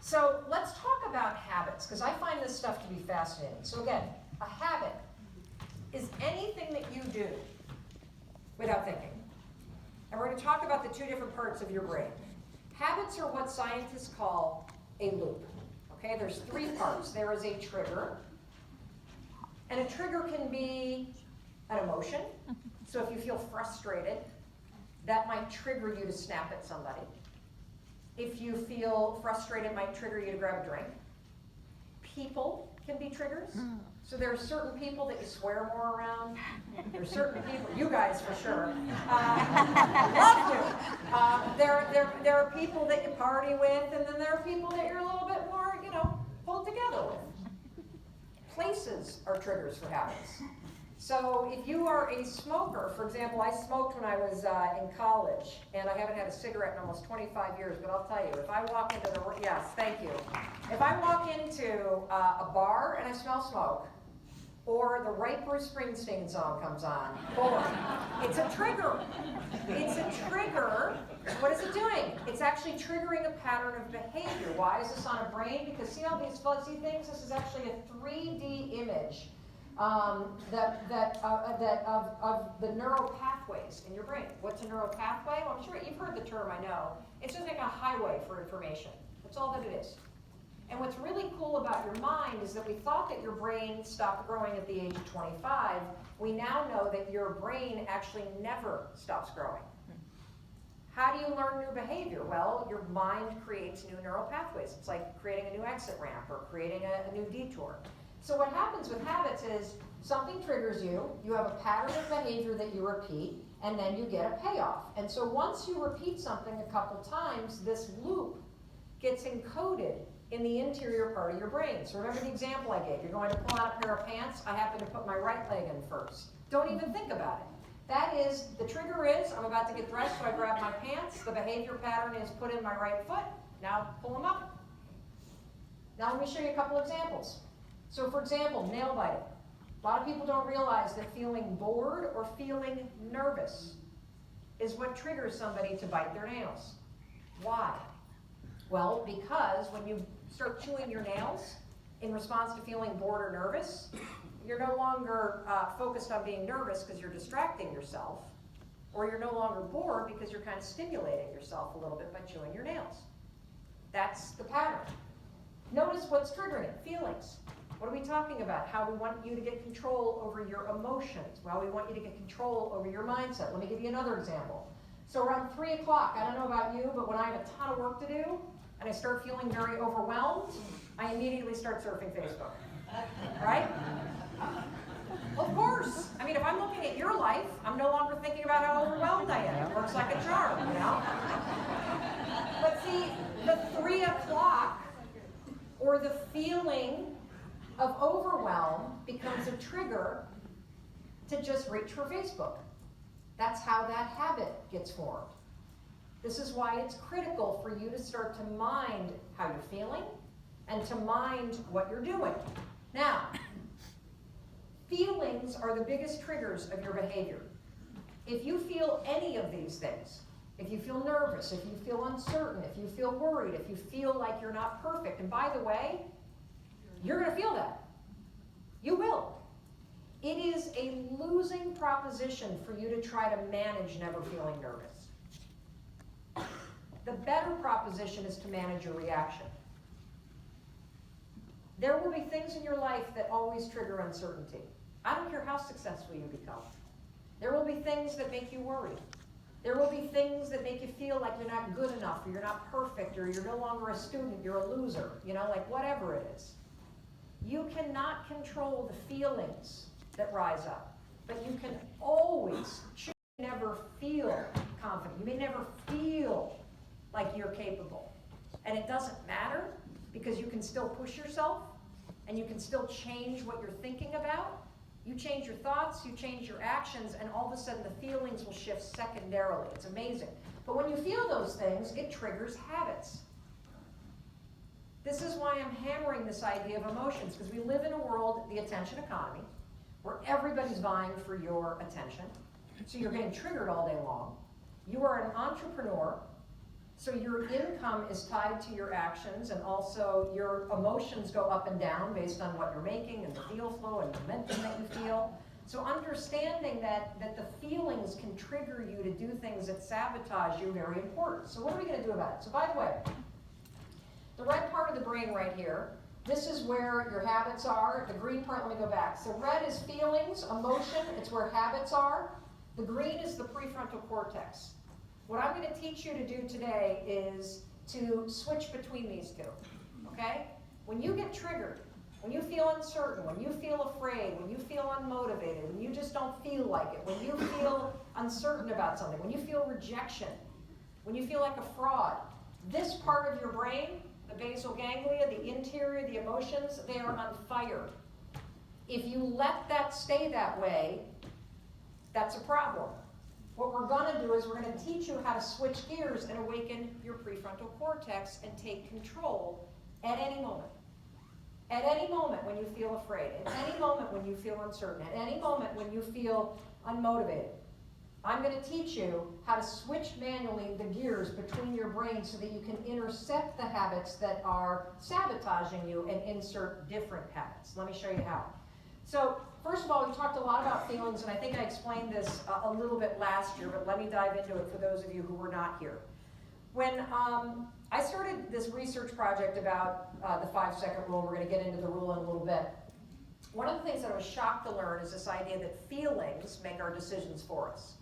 So let's talk about habits, because I find this stuff to be fascinating. So again, a habit is anything that you do without thinking. And we're going to talk about the two different parts of your brain. Habits are what scientists call a loop. Okay, there's three parts. There is a trigger, and a trigger can be an emotion. So if you feel frustrated, that might trigger you to snap at somebody. If you feel frustrated, it might trigger you to grab a drink. People can be triggers. So there are certain people that you swear more around. There are certain people, you guys for sure, love to. There are people that you party with, and then there are people that you're a little bit more, you know, pulled together with. Places are triggers for habits. So if you are a smoker, for example, I smoked when I was in college, and I haven't had a cigarette in almost 25 years, but I'll tell you, if I walk into yes, thank you. If I walk into a bar and I smell smoke, or the right Bruce Springsteen song comes on, boy, it's a trigger. It's a trigger. What is it doing? It's actually triggering a pattern of behavior. Why is this on a brain? Because see all these fuzzy things? This is actually a 3D image of the neural pathways in your brain. What's a neural pathway? Well, I'm sure you've heard the term, I know. It's just like a highway for information. That's all that it is. And what's really cool about your mind is that we thought that your brain stopped growing at the age of 25. We now know that your brain actually never stops growing. How do you learn new behavior? Well, your mind creates new neural pathways. It's like creating a new exit ramp or creating a new detour. So what happens with habits is something triggers you, you have a pattern of behavior that you repeat, and then you get a payoff. And so once you repeat something a couple times, this loop gets encoded in the interior part of your brain. So remember the example I gave. You're going to pull out a pair of pants. I happen to put my right leg in first. Don't even think about it. That is, the trigger is, I'm about to get dressed, so I grab my pants. The behavior pattern is put in my right foot. Now pull them up. Now let me show you a couple examples. So for example, nail biting. A lot of people don't realize that feeling bored or feeling nervous is what triggers somebody to bite their nails. Why? Well, because when you start chewing your nails in response to feeling bored or nervous, you're no longer focused on being nervous because you're distracting yourself, or you're no longer bored because you're kind of stimulating yourself a little bit by chewing your nails. That's the pattern. Notice what's triggering it, feelings. What are we talking about? How we want you to get control over your emotions. Well, we want you to get control over your mindset. Let me give you another example. So around 3 o'clock, I don't know about you, but when I have a ton of work to do, and I start feeling very overwhelmed, I immediately start surfing Facebook, right? Of course. I mean, if I'm looking at your life, I'm no longer thinking about how overwhelmed I am. It works like a charm, you know? But see, the 3 o'clock, or the feeling of overwhelm becomes a trigger to just reach for Facebook. That's how that habit gets formed. This is why it's critical for you to start to mind how you're feeling, and to mind what you're doing. Now, feelings are the biggest triggers of your behavior. If you feel any of these things, if you feel nervous, if you feel uncertain, if you feel worried, if you feel like you're not perfect, and by the way, you're going to feel that. You will. It is a losing proposition for you to try to manage never feeling nervous. The better proposition is to manage your reaction. There will be things in your life that always trigger uncertainty. I don't care how successful you become. There will be things that make you worry. There will be things that make you feel like you're not good enough, or you're not perfect, or you're no longer a student, you're a loser, like whatever it is. You cannot control the feelings that rise up, but you can always choose to never feel confident. You may never feel like you're capable. And it doesn't matter, because you can still push yourself, and you can still change what you're thinking about. You change your thoughts, you change your actions, and all of a sudden the feelings will shift secondarily. It's amazing. But when you feel those things, it triggers habits. This is why I'm hammering this idea of emotions, because we live in a world, the attention economy, where everybody's vying for your attention. So you're getting triggered all day long. You are an entrepreneur, so your income is tied to your actions, and also your emotions go up and down based on what you're making and the deal flow and the momentum that you feel. So understanding that the feelings can trigger you to do things that sabotage you, very important. So what are we going to do about it? So by the way, the red part of the brain right here, this is where your habits are. The green part, let me go back. So red is feelings, emotion, it's where habits are. The green is the prefrontal cortex. What I'm going to teach you to do today is to switch between these two, okay? When you get triggered, when you feel uncertain, when you feel afraid, when you feel unmotivated, when you just don't feel like it, when you feel uncertain about something, when you feel rejection, when you feel like a fraud, this part of your brain, the basal ganglia, the interior, the emotions, they are on fire. If you let that stay that way, that's a problem. What we're going to do is we're going to teach you how to switch gears and awaken your prefrontal cortex and take control at any moment. At any moment when you feel afraid, at any moment when you feel uncertain, at any moment when you feel unmotivated. I'm going to teach you how to switch manually the gears between your brain so that you can intercept the habits that are sabotaging you and insert different habits. Let me show you how. So, first of all, we talked a lot about feelings, and I think I explained this a little bit last year, but let me dive into it for those of you who were not here. When I started this research project about the 5-second rule, we're going to get into the rule in a little bit. One of the things that I was shocked to learn is this idea that feelings make our decisions for us.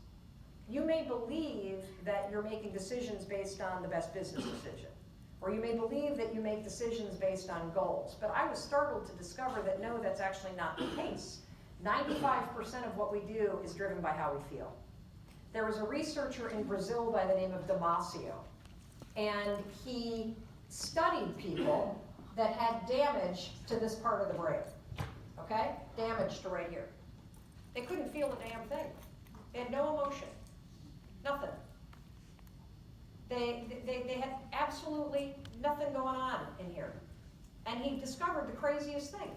You may believe that you're making decisions based on the best business decision, or you may believe that you make decisions based on goals, but I was startled to discover that no, that's actually not the case. 95% of what we do is driven by how we feel. There was a researcher in Brazil by the name of Damasio, and he studied people that had damage to this part of the brain, okay? Damage to right here. They couldn't feel a damn thing. They had no emotion, nothing. They had absolutely nothing going on in here. And he discovered the craziest thing.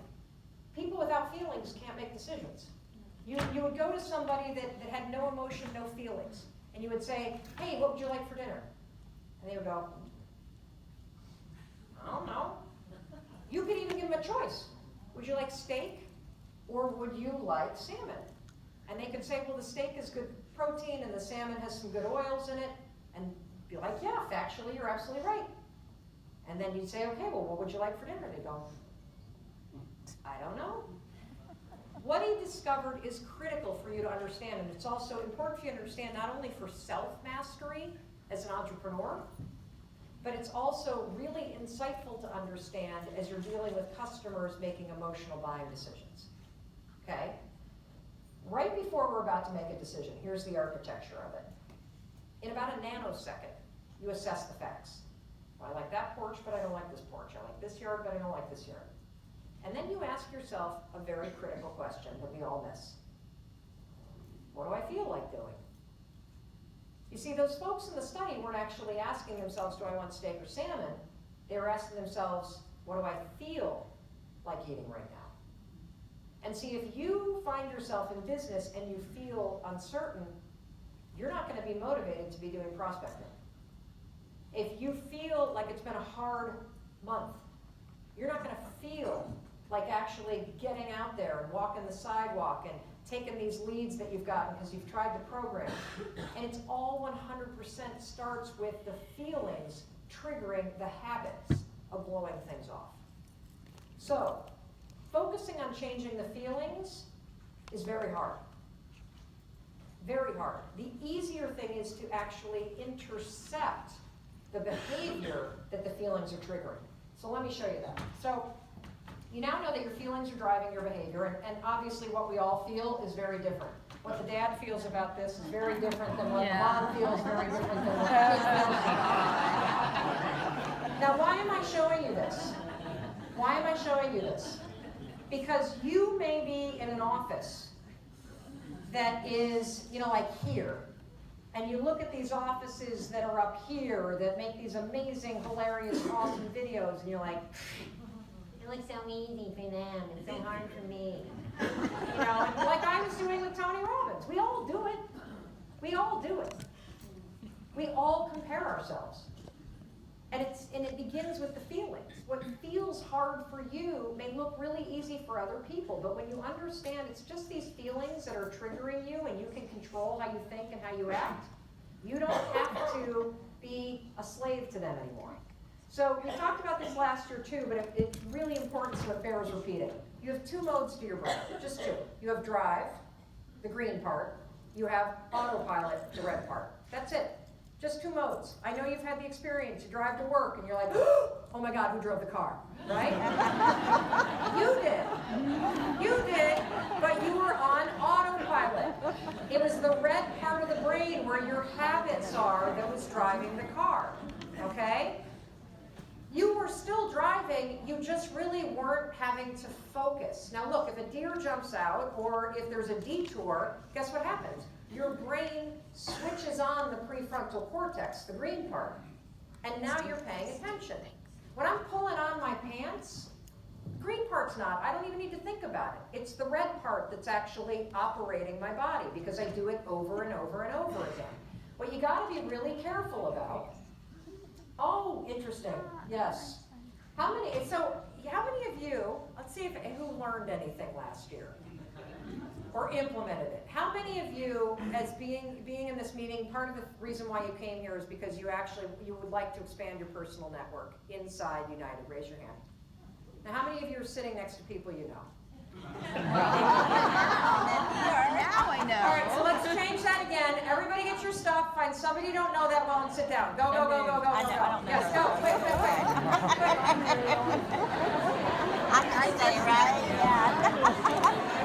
People without feelings can't make decisions. You would go to somebody that had no emotion, no feelings, and you would say, hey, what would you like for dinner? And they would go, I don't know. You could even give them a choice. Would you like steak or would you like salmon? And they could say, well, the steak is good protein and the salmon has some good oils in it. And be like, yeah, factually, you're absolutely right. And then you'd say, okay, well, what would you like for dinner? They'd go, I don't know. What he discovered is critical for you to understand, and it's also important for you to understand not only for self-mastery as an entrepreneur, but it's also really insightful to understand as you're dealing with customers making emotional buying decisions, okay? Right before we're about to make a decision, here's the architecture of it. In about a nanosecond, you assess the facts. Well, I like that porch, but I don't like this porch. I like this yard, but I don't like this yard. And then you ask yourself a very critical question that we all miss. What do I feel like doing? You see, those folks in the study weren't actually asking themselves, do I want steak or salmon? They were asking themselves, What do I feel like eating right now? And see, if you find yourself in business and you feel uncertain, you're not going to be motivated to be doing prospecting. If you feel like it's been a hard month, you're not going to feel like actually getting out there and walking the sidewalk and taking these leads that you've gotten because you've tried the program. And it's all 100% starts with the feelings triggering the habits of blowing things off. So, focusing on changing the feelings is very hard. Very hard. The easier thing is to actually intercept the behavior that the feelings are triggering. So let me show you that. So you now know that your feelings are driving your behavior, and obviously what we all feel is very different. What the dad feels about this is very different than what the mom feels, very different than what the kid feels. Now why am I showing you this? Why am I showing you this? Because you may be in an office that is, like here, and you look at these offices that are up here that make these amazing, hilarious, awesome videos, and you're like, it looks so easy for them, it's so hard for me. And like I was doing with Tony Robbins. We all do it. We all do it. We all compare ourselves. And it begins with the feelings. What feels hard for you may look really easy for other people, but when you understand it's just these feelings that are triggering you and you can control how you think and how you act, you don't have to be a slave to them anymore. So we talked about this last year too, but it's really important, so it bears repeating. You have two modes to your brain, just two. You have drive, the green part. You have autopilot, the red part. That's it. Just two modes. I know you've had the experience. You drive to work and you're like, oh my God, who drove the car, right? You did, but you were on autopilot. It was the red part of the brain where your habits are that was driving the car, okay? You were still driving, you just really weren't having to focus. Now look, if a deer jumps out or if there's a detour, guess what happens? Your brain switches on the prefrontal cortex, the green part, and now you're paying attention. When I'm pulling on my pants, the green part's not. I don't even need to think about it. It's the red part that's actually operating my body because I do it over and over and over again. What you got to be really careful about. Oh, interesting. Yes. How many of you, let's see who learned anything last year or implemented it. How many of you, as being in this meeting, part of the reason why you came here is because you would like to expand your personal network inside United? Raise your hand. Now, how many of you are sitting next to people you know? Now I know. All right, so let's change that again. Everybody get your stuff. Find somebody you don't know that well and sit down. Go, go, go, go, go, go. I don't know. Yes, go. Quick. I stay, right? Yeah.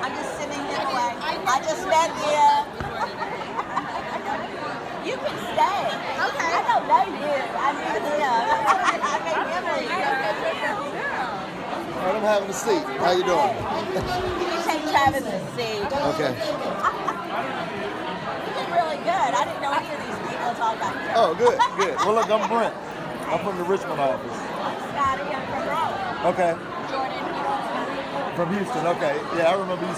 I'm just sitting here away. I just met you. You can stay. Okay. I don't know you. I mean, All right, I'm having a seat. How you doing? you take Travis's seat. Okay. You did really good. I didn't know any of these people talk about you. Oh, good. Well, look, I'm Brent. I'm from the Richmond office. I'm Scotty. I'm from Raleigh. Okay. Jordan. From Houston. Okay. Yeah, I remember you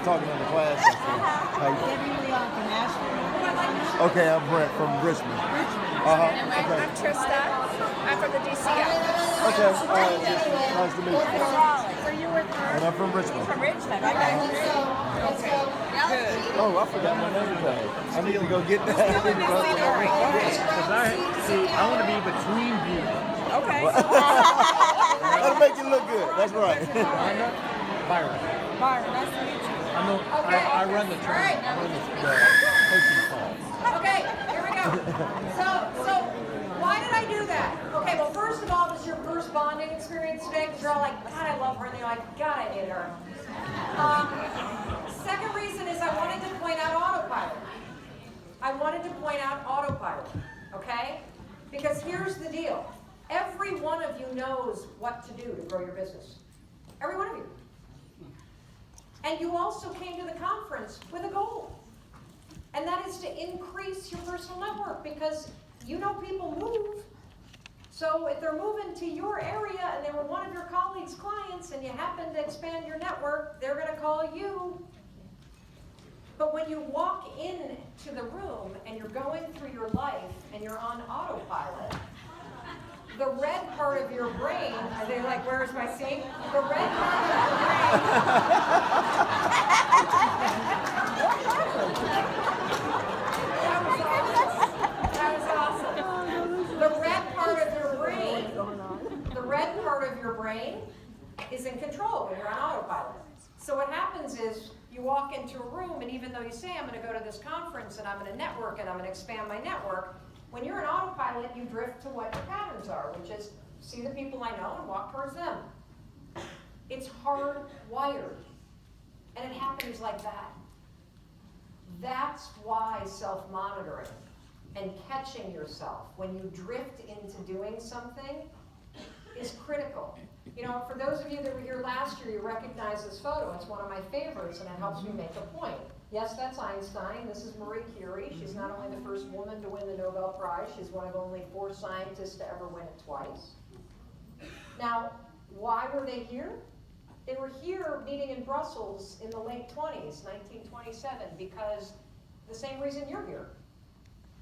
talking in the class. How you doing? Debbie Leon from Asheville. Okay, I'm Brent from Richmond. Okay. I'm Trista. I'm from the DC office. Okay. All right. Nice to meet you. Raleigh. So you were And I'm from Richmond. From Richmond. Okay. Good. Oh, I forgot my name tag. I need to go get that. Because I want to be between you. Okay. That'll make you look good. That's right. Byron. Byron, nice to meet you. I run the train. I run the coaching call. Okay, here we go. So why did I do that? Okay, well, first of all, this is your first bonding experience today because you're all like, God, I love her, and you're like, God, I hate her. Second reason is I wanted to point out autopilot. Okay? Because here's the deal. Every one of you knows what to do to grow your business. Every one of you. And you also came to the conference with a goal. And that is to increase your personal network because you know people move. So if they're moving to your area and they were one of your colleagues' clients and you happen to expand your network, they're going to call you. But when you walk into the room and you're going through your life and you're on autopilot, the red part of your brain, are they like, where's my seat? The red part of your brain. That was awesome. The red part of your brain, the red part of your brain is in control when you're on autopilot. So what happens is you walk into a room, and even though you say, I'm going to go to this conference and I'm going to network and I'm going to expand my network, when you're in autopilot, you drift to what your patterns are, which is see the people I know and walk towards them. It's hardwired, and it happens like that. That's why self-monitoring and catching yourself when you drift into doing something is critical. You know, for those of you that were here last year, you recognize this photo. It's one of my favorites, and it helps me make a point. Yes, that's Einstein. This is Marie Curie. She's not only the first woman to win the Nobel Prize, she's one of only 4 scientists to ever win it twice. Now, why were they here? They were here meeting in Brussels in the late 20s, 1927, because the same reason you're here.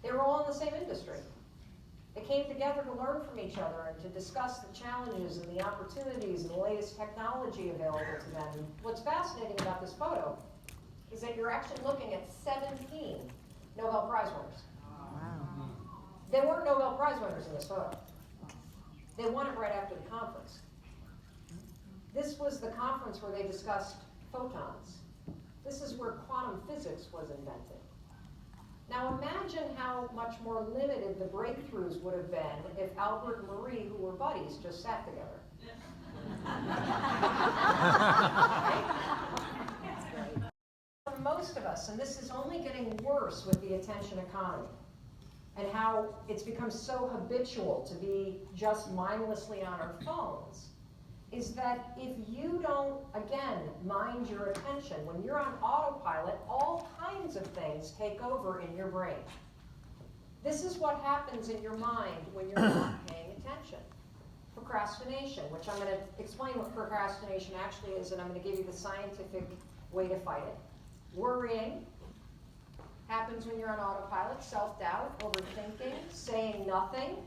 They were all in the same industry. They came together to learn from each other and to discuss the challenges and the opportunities and the latest technology available to them. And what's fascinating about this photo is that you're actually looking at 17 Nobel Prize winners. Wow. They weren't Nobel Prize winners in this photo. They won it right after the conference. This was the conference where they discussed photons. This is where quantum physics was invented. Now imagine how much more limited the breakthroughs would have been if Albert and Marie, who were buddies, just sat together. For most of us, and this is only getting worse with the attention economy, and how it's become so habitual to be just mindlessly on our phones, is that if you don't, again, mind your attention, when you're on autopilot, all kinds of things take over in your brain. This is what happens in your mind when you're not paying attention. Procrastination, which I'm going to explain what procrastination actually is, and I'm going to give you the scientific way to fight it. Worrying happens when you're on autopilot, self-doubt, overthinking, saying nothing.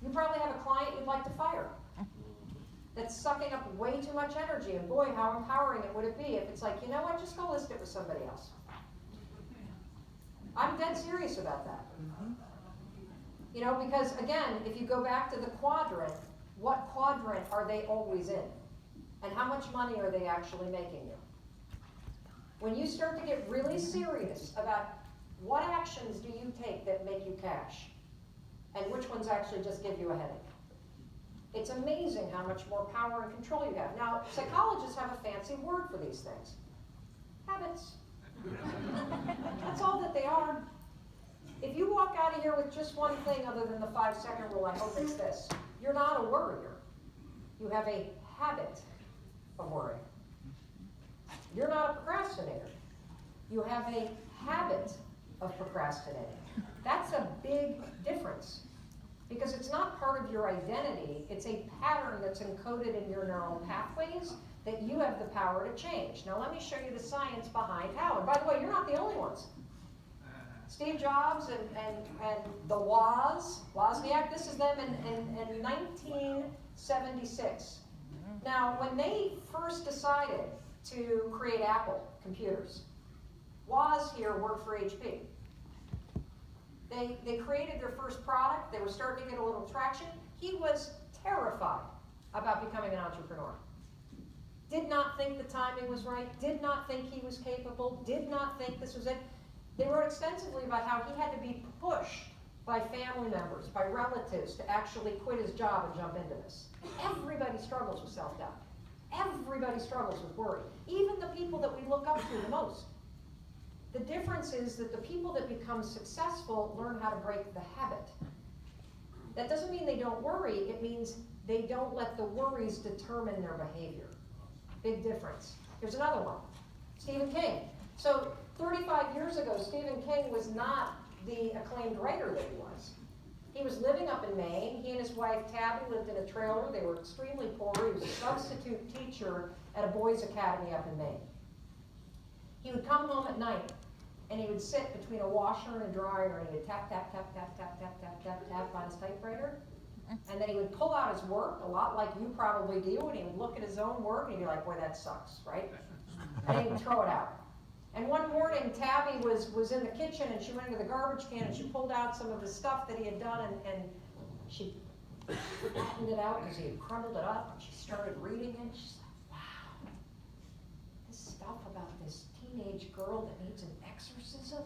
You probably have a client you'd like to fire that's sucking up way too much energy, and boy, how empowering it would it be if it's like, you know what, just go list it with somebody else. I'm dead serious about that. You know, because again, if you go back to the quadrant, what quadrant are they always in? And how much money are they actually making you? When you start to get really serious about what actions do you take that make you cash, and which ones actually just give you a headache. It's amazing how much more power and control you have. Now, psychologists have a fancy word for these things. Habits. That's all that they are. If you walk out of here with just one thing other than the 5-second rule, I hope it's this. You're not a worrier. You have a habit of worrying. You're not a procrastinator. You have a habit of procrastinating. That's a big difference. Because it's not part of your identity, it's a pattern that's encoded in your neural pathways that you have the power to change. Now let me show you the science behind how. And by the way, you're not the only ones. Steve Jobs and the Wozniak, this is them in 1976. Now when they first decided to create Apple computers, Woz here worked for HP. They created their first product. They were starting to get a little traction. He was terrified about becoming an entrepreneur. Did not think the timing was right, did not think he was capable, did not think this was it. They wrote extensively about how he had to be pushed by family members, by relatives, to actually quit his job and jump into this. Everybody struggles with self-doubt. Everybody struggles with worry. Even the people that we look up to the most. The difference is that the people that become successful learn how to break the habit. That doesn't mean they don't worry, it means they don't let the worries determine their behavior. Big difference. Here's another one. Stephen King. So 35 years ago, Stephen King was not the acclaimed writer that he was. He was living up in Maine. He and his wife Tabby lived in a trailer. They were extremely poor. He was a substitute teacher at a boys' academy up in Maine. He would come home at night and he would sit between a washer and a dryer and he would tap, tap, tap, tap, tap, tap, tap, tap, tap on his typewriter. And then he would pull out his work, a lot like you probably do, and he would look at his own work and he'd be like, boy, that sucks, right? And he would throw it out. And one morning, Tabby was in the kitchen and she went into the garbage can and she pulled out some of the stuff that he had done and she flattened it out because he had crumbled it up and she started reading it. She's like, wow, this stuff about this teenage girl that needs an exorcism?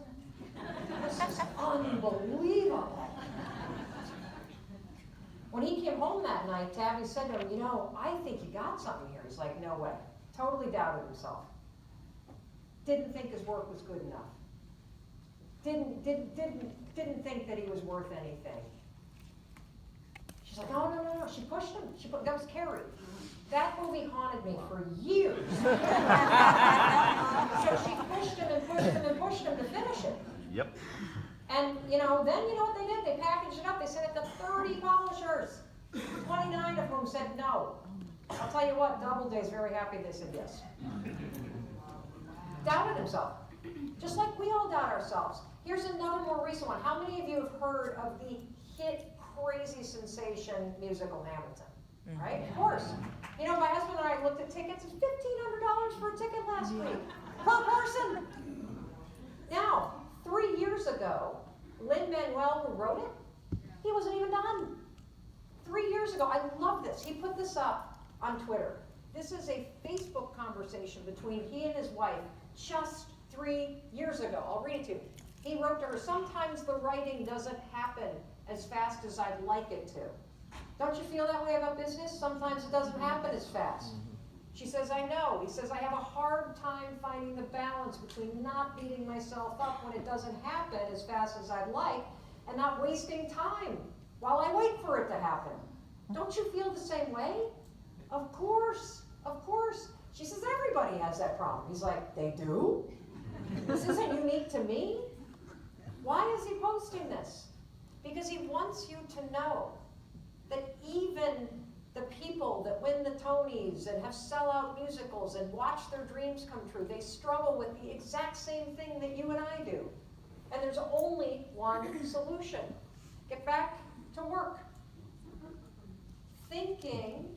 This is unbelievable. When he came home that night, Tabby said to him, you know, I think you got something here. He's like, no way. Totally doubted himself. Didn't think his work was good enough. Didn't think that he was worth anything. She's like, no, no, no, no. She pushed him. That was Carrie. That movie haunted me for years. So she pushed him and pushed him and pushed him to finish it. Yep. And then you know what they did? They packaged it up. They sent it to 30 publishers. 29 of whom said no. I'll tell you what, Doubleday's very happy they said yes. Doubted himself. Just like we all doubt ourselves. Here's another more recent one. How many of you have heard of the hit, crazy sensation musical Hamilton? Right? Of course. You know, my husband and I looked at tickets. It's $1,500 for a ticket last week. Per person. Now, 3 years ago, Lin-Manuel, who wrote it, he wasn't even done. 3 years ago, I love this. He put this up on Twitter. This is a Facebook conversation between he and his wife just 3 years ago. I'll read it to you. He wrote to her, sometimes the writing doesn't happen as fast as I'd like it to. Don't you feel that way about business? Sometimes it doesn't happen as fast. She says, I know. He says, I have a hard time finding the balance between not beating myself up when it doesn't happen as fast as I'd like and not wasting time while I wait for it to happen. Don't you feel the same way? Of course, of course. She says, everybody has that problem. He's like, they do? This isn't unique to me? Why is he posting this? Because he wants you to know that even the people that win the Tonys and have sellout musicals and watch their dreams come true, they struggle with the exact same thing that you and I do. And there's only one solution. Get back to work. Thinking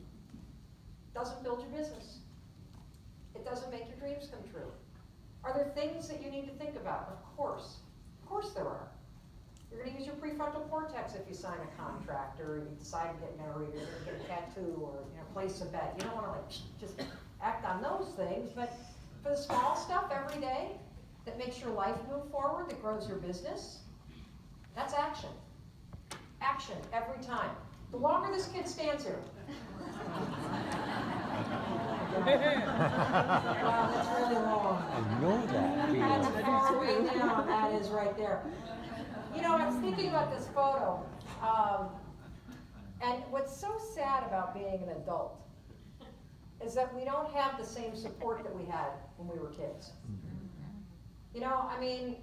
doesn't build your business. It doesn't make your dreams come true. Are there things that you need to think about? Of course. Of course there are. You're going to use your prefrontal cortex if you sign a contract or you decide to get married or you're going to get a tattoo or place a bet. You don't want to just act on those things, but for the small stuff every day that makes your life move forward, that grows your business, that's action. Action every time. The longer this kid stands here. Wow, that's really long. I know that. That's far way down. That is right there. You know, I was thinking about this photo, and what's so sad about being an adult is that we don't have the same support that we had when we were kids. You know, I mean,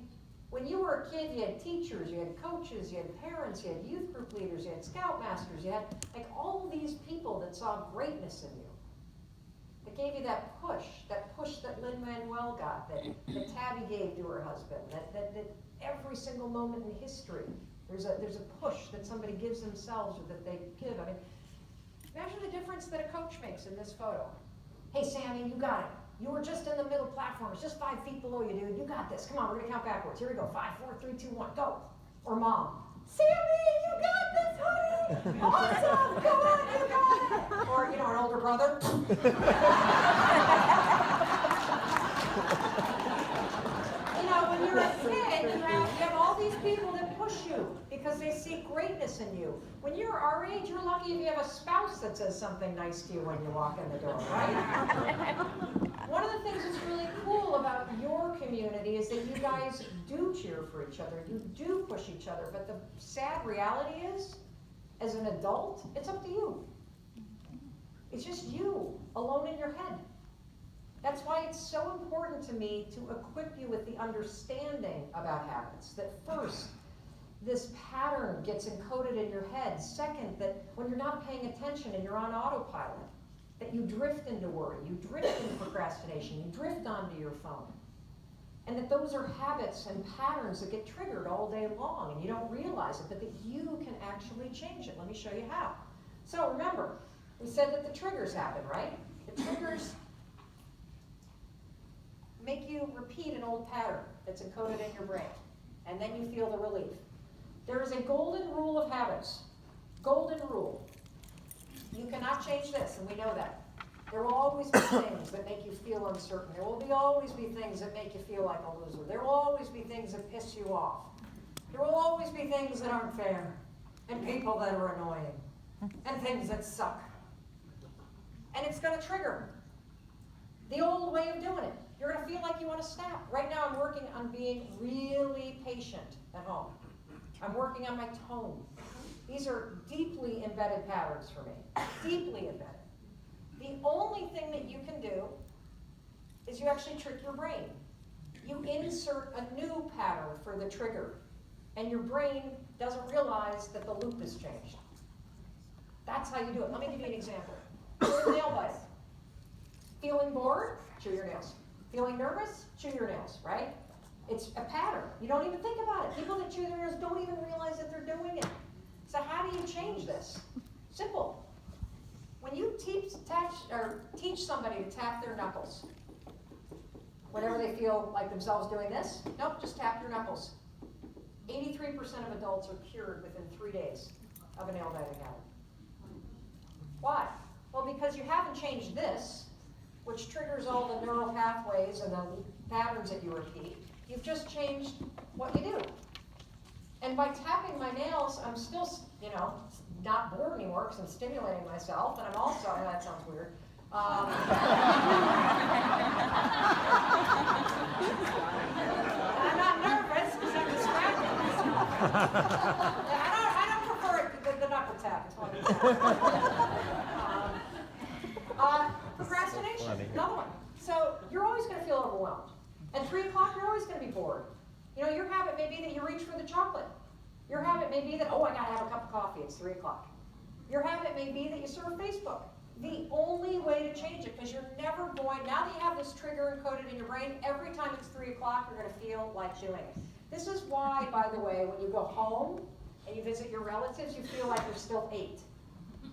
when you were a kid, you had teachers, you had coaches, you had parents, you had youth group leaders, you had scoutmasters, you had like all these people that saw greatness in you. That gave you that push that Lin-Manuel got, that Tabby gave to her husband, that every single moment in history, there's a push that somebody gives themselves or that they give. I mean, imagine the difference that a coach makes in this photo. Hey, Sammy, you got it. You were just in the middle platform. It's just 5 feet below you, dude. You got this. Come on, we're going to count backwards. Here we go. 5, 4, 3, 2, 1, go. Or mom. Sammy, you got this, honey. Awesome. Come on, you got it. Or, an older brother. When you're a kid, you have all these people that push you because they see greatness in you. When you're our age, you're lucky if you have a spouse that says something nice to you when you walk in the door, right? One of the things that's really cool about your community is that you guys do cheer for each other. You do push each other. But the sad reality is, as an adult, it's up to you. It's just you, alone in your head. That's why it's so important to me to equip you with the understanding about habits. That first, this pattern gets encoded in your head. Second, that when you're not paying attention and you're on autopilot, that you drift into worry, you drift into procrastination, you drift onto your phone. And that those are habits and patterns that get triggered all day long, and you don't realize it, but that you can actually change it. Let me show you how. So remember, we said that the triggers happen, right? The triggers make you repeat an old pattern that's encoded in your brain, and then you feel the relief. There is a golden rule of habits. Golden rule. You cannot change this, and we know that. There will always be things that make you feel uncertain. There will always be things that make you feel like a loser. There will always be things that piss you off. There will always be things that aren't fair, and people that are annoying, and things that suck. And it's going to trigger the old way of doing it. You're going to feel like you want to snap. Right now I'm working on being really patient at home. I'm working on my tone. These are deeply embedded patterns for me, deeply embedded. The only thing that you can do is you actually trick your brain. You insert a new pattern for the trigger, and your brain doesn't realize that the loop has changed. That's how you do it. Let me give you an example. You're a nail biter. Feeling bored? Chew your nails. Feeling nervous? Chew your nails, right? It's a pattern. You don't even think about it. People that chew their nails don't even realize that they're doing it. So how do you change this? Simple. When you teach somebody to tap their knuckles, whenever they feel like themselves doing this, nope, just tap your knuckles. 83% of adults are cured within 3 days of a nail biting habit. Why? Well, because you haven't changed this, which triggers all the neural pathways and the patterns that you repeat. You've just changed what you do. And by tapping my nails, I'm still, not bored anymore because I'm stimulating myself, and I'm also, that sounds weird. I'm not nervous because I'm distracted. I don't prefer it, the knuckle tap. It's one procrastination, another one. So you're always going to feel overwhelmed. At 3 o'clock, you're always going to be bored. Your habit may be that you reach for the chocolate. Your habit may be that, I got to have a cup of coffee, it's 3 o'clock. Your habit may be that you surf Facebook. The only way to change it, because you're never going, now that you have this trigger encoded in your brain, every time it's 3 o'clock, you're going to feel like doing it. This is why, by the way, when you go home and you visit your relatives, you feel like you're still 8.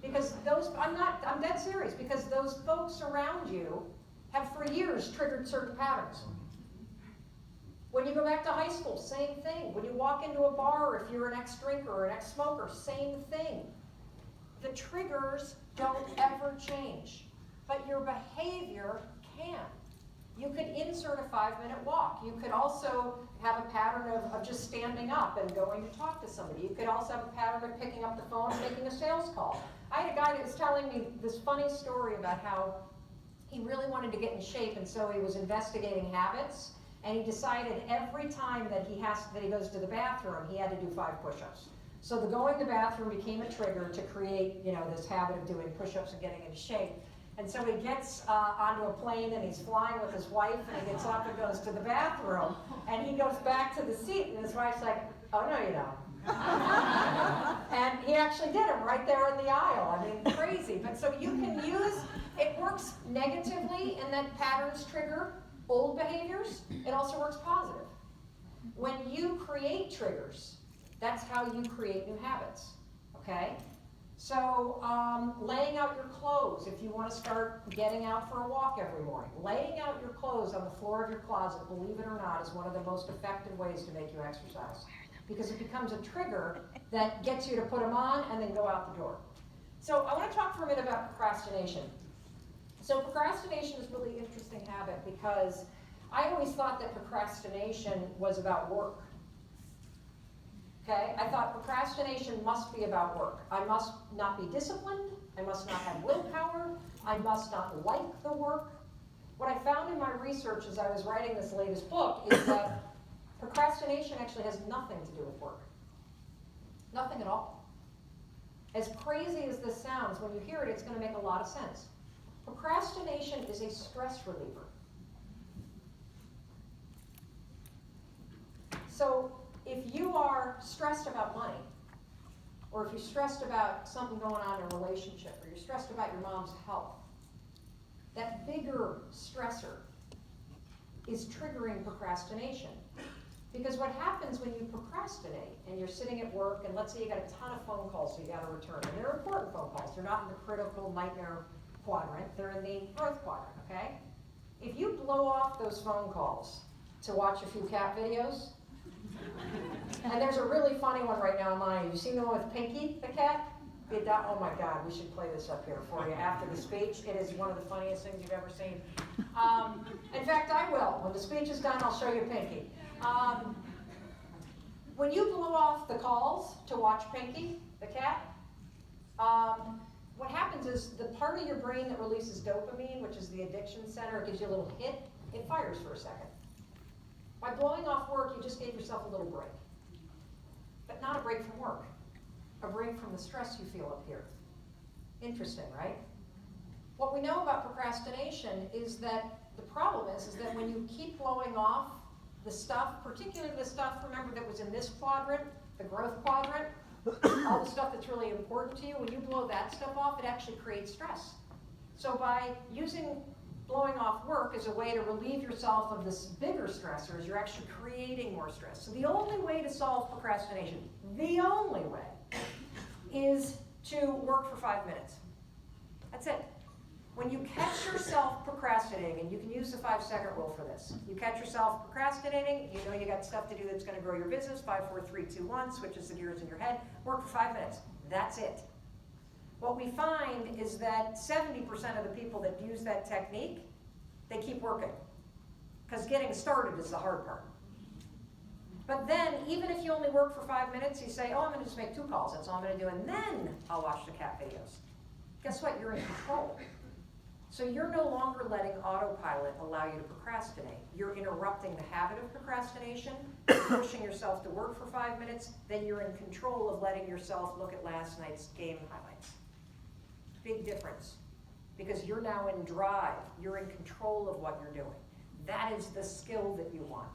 Because I'm dead serious, because those folks around you have for years triggered certain patterns. When you go back to high school, same thing. When you walk into a bar, if you're an ex-drinker or an ex-smoker, same thing. The triggers don't ever change, but your behavior can. You could insert a 5-minute walk. You could also have a pattern of just standing up and going to talk to somebody. You could also have a pattern of picking up the phone and making a sales call. I had a guy that was telling me this funny story about how he really wanted to get in shape, and so he was investigating habits. And he decided every time that he goes to the bathroom, he had to do 5 push-ups. So the going to the bathroom became a trigger to create, this habit of doing push-ups and getting into shape. And so he gets onto a plane and he's flying with his wife, and he gets up and goes to the bathroom, and he goes back to the seat, and his wife's like, "Oh no, you don't." And he actually did it right there in the aisle. I mean, crazy. But so you can use, it works negatively in that patterns trigger old behaviors. It also works positive. When you create triggers, that's how you create new habits, okay? So laying out your clothes, if you want to start getting out for a walk every morning, laying out your clothes on the floor of your closet, believe it or not, is one of the most effective ways to make you exercise, because it becomes a trigger that gets you to put them on and then go out the door. So I want to talk for a minute about procrastination. So procrastination is a really interesting habit, because I always thought that procrastination was about work. Okay, I thought procrastination must be about work. I must not be disciplined, I must not have willpower, I must not like the work. What I found in my research as I was writing this latest book is that procrastination actually has nothing to do with work. Nothing at all. As crazy as this sounds, when you hear it, it's going to make a lot of sense. Procrastination is a stress reliever. So if you are stressed about money, or if you're stressed about something going on in a relationship, or you're stressed about your mom's health, that bigger stressor is triggering procrastination. Because what happens when you procrastinate and you're sitting at work and let's say you got a ton of phone calls that you got to return, and they're important phone calls, they're not in the critical nightmare quadrant, they're in the growth quadrant, okay? If you blow off those phone calls to watch a few cat videos, and there's a really funny one right now online. Have you seen the one with Pinky, the cat? Oh my God, we should play this up here for you after the speech. It is one of the funniest things you've ever seen. In fact, I will. When the speech is done, I'll show you Pinky. When you blow off the calls to watch Pinky, the cat, what happens is the part of your brain that releases dopamine, which is the addiction center, it gives you a little hit, it fires for a second. By blowing off work, you just gave yourself a little break. But not a break from work. A break from the stress you feel up here. Interesting, right? What we know about procrastination is that the problem is that when you keep blowing off the stuff, particularly the stuff, remember, that was in this quadrant, the growth quadrant, all the stuff that's really important to you, when you blow that stuff off, it actually creates stress. So by using blowing off work as a way to relieve yourself of this bigger stressors, you're actually creating more stress. So the only way to solve procrastination, the only way, is to work for 5 minutes. That's it. When you catch yourself procrastinating, and you can use the 5-second rule for this, you catch yourself procrastinating, you know you got stuff to do that's going to grow your business, 5, 4, 3, 2, 1, switches the gears in your head, work for 5 minutes. That's it. What we find is that 70% of the people that use that technique, they keep working. Because getting started is the hard part. But then, even if you only work for 5 minutes, you say, oh, I'm going to just make 2 calls, that's all I'm going to do, and then I'll watch the cat videos. Guess what? You're in control. So you're no longer letting autopilot allow you to procrastinate. You're interrupting the habit of procrastination, pushing yourself to work for 5 minutes, then you're in control of letting yourself look at last night's game highlights. Big difference. Because you're now in drive. You're in control of what you're doing. That is the skill that you want.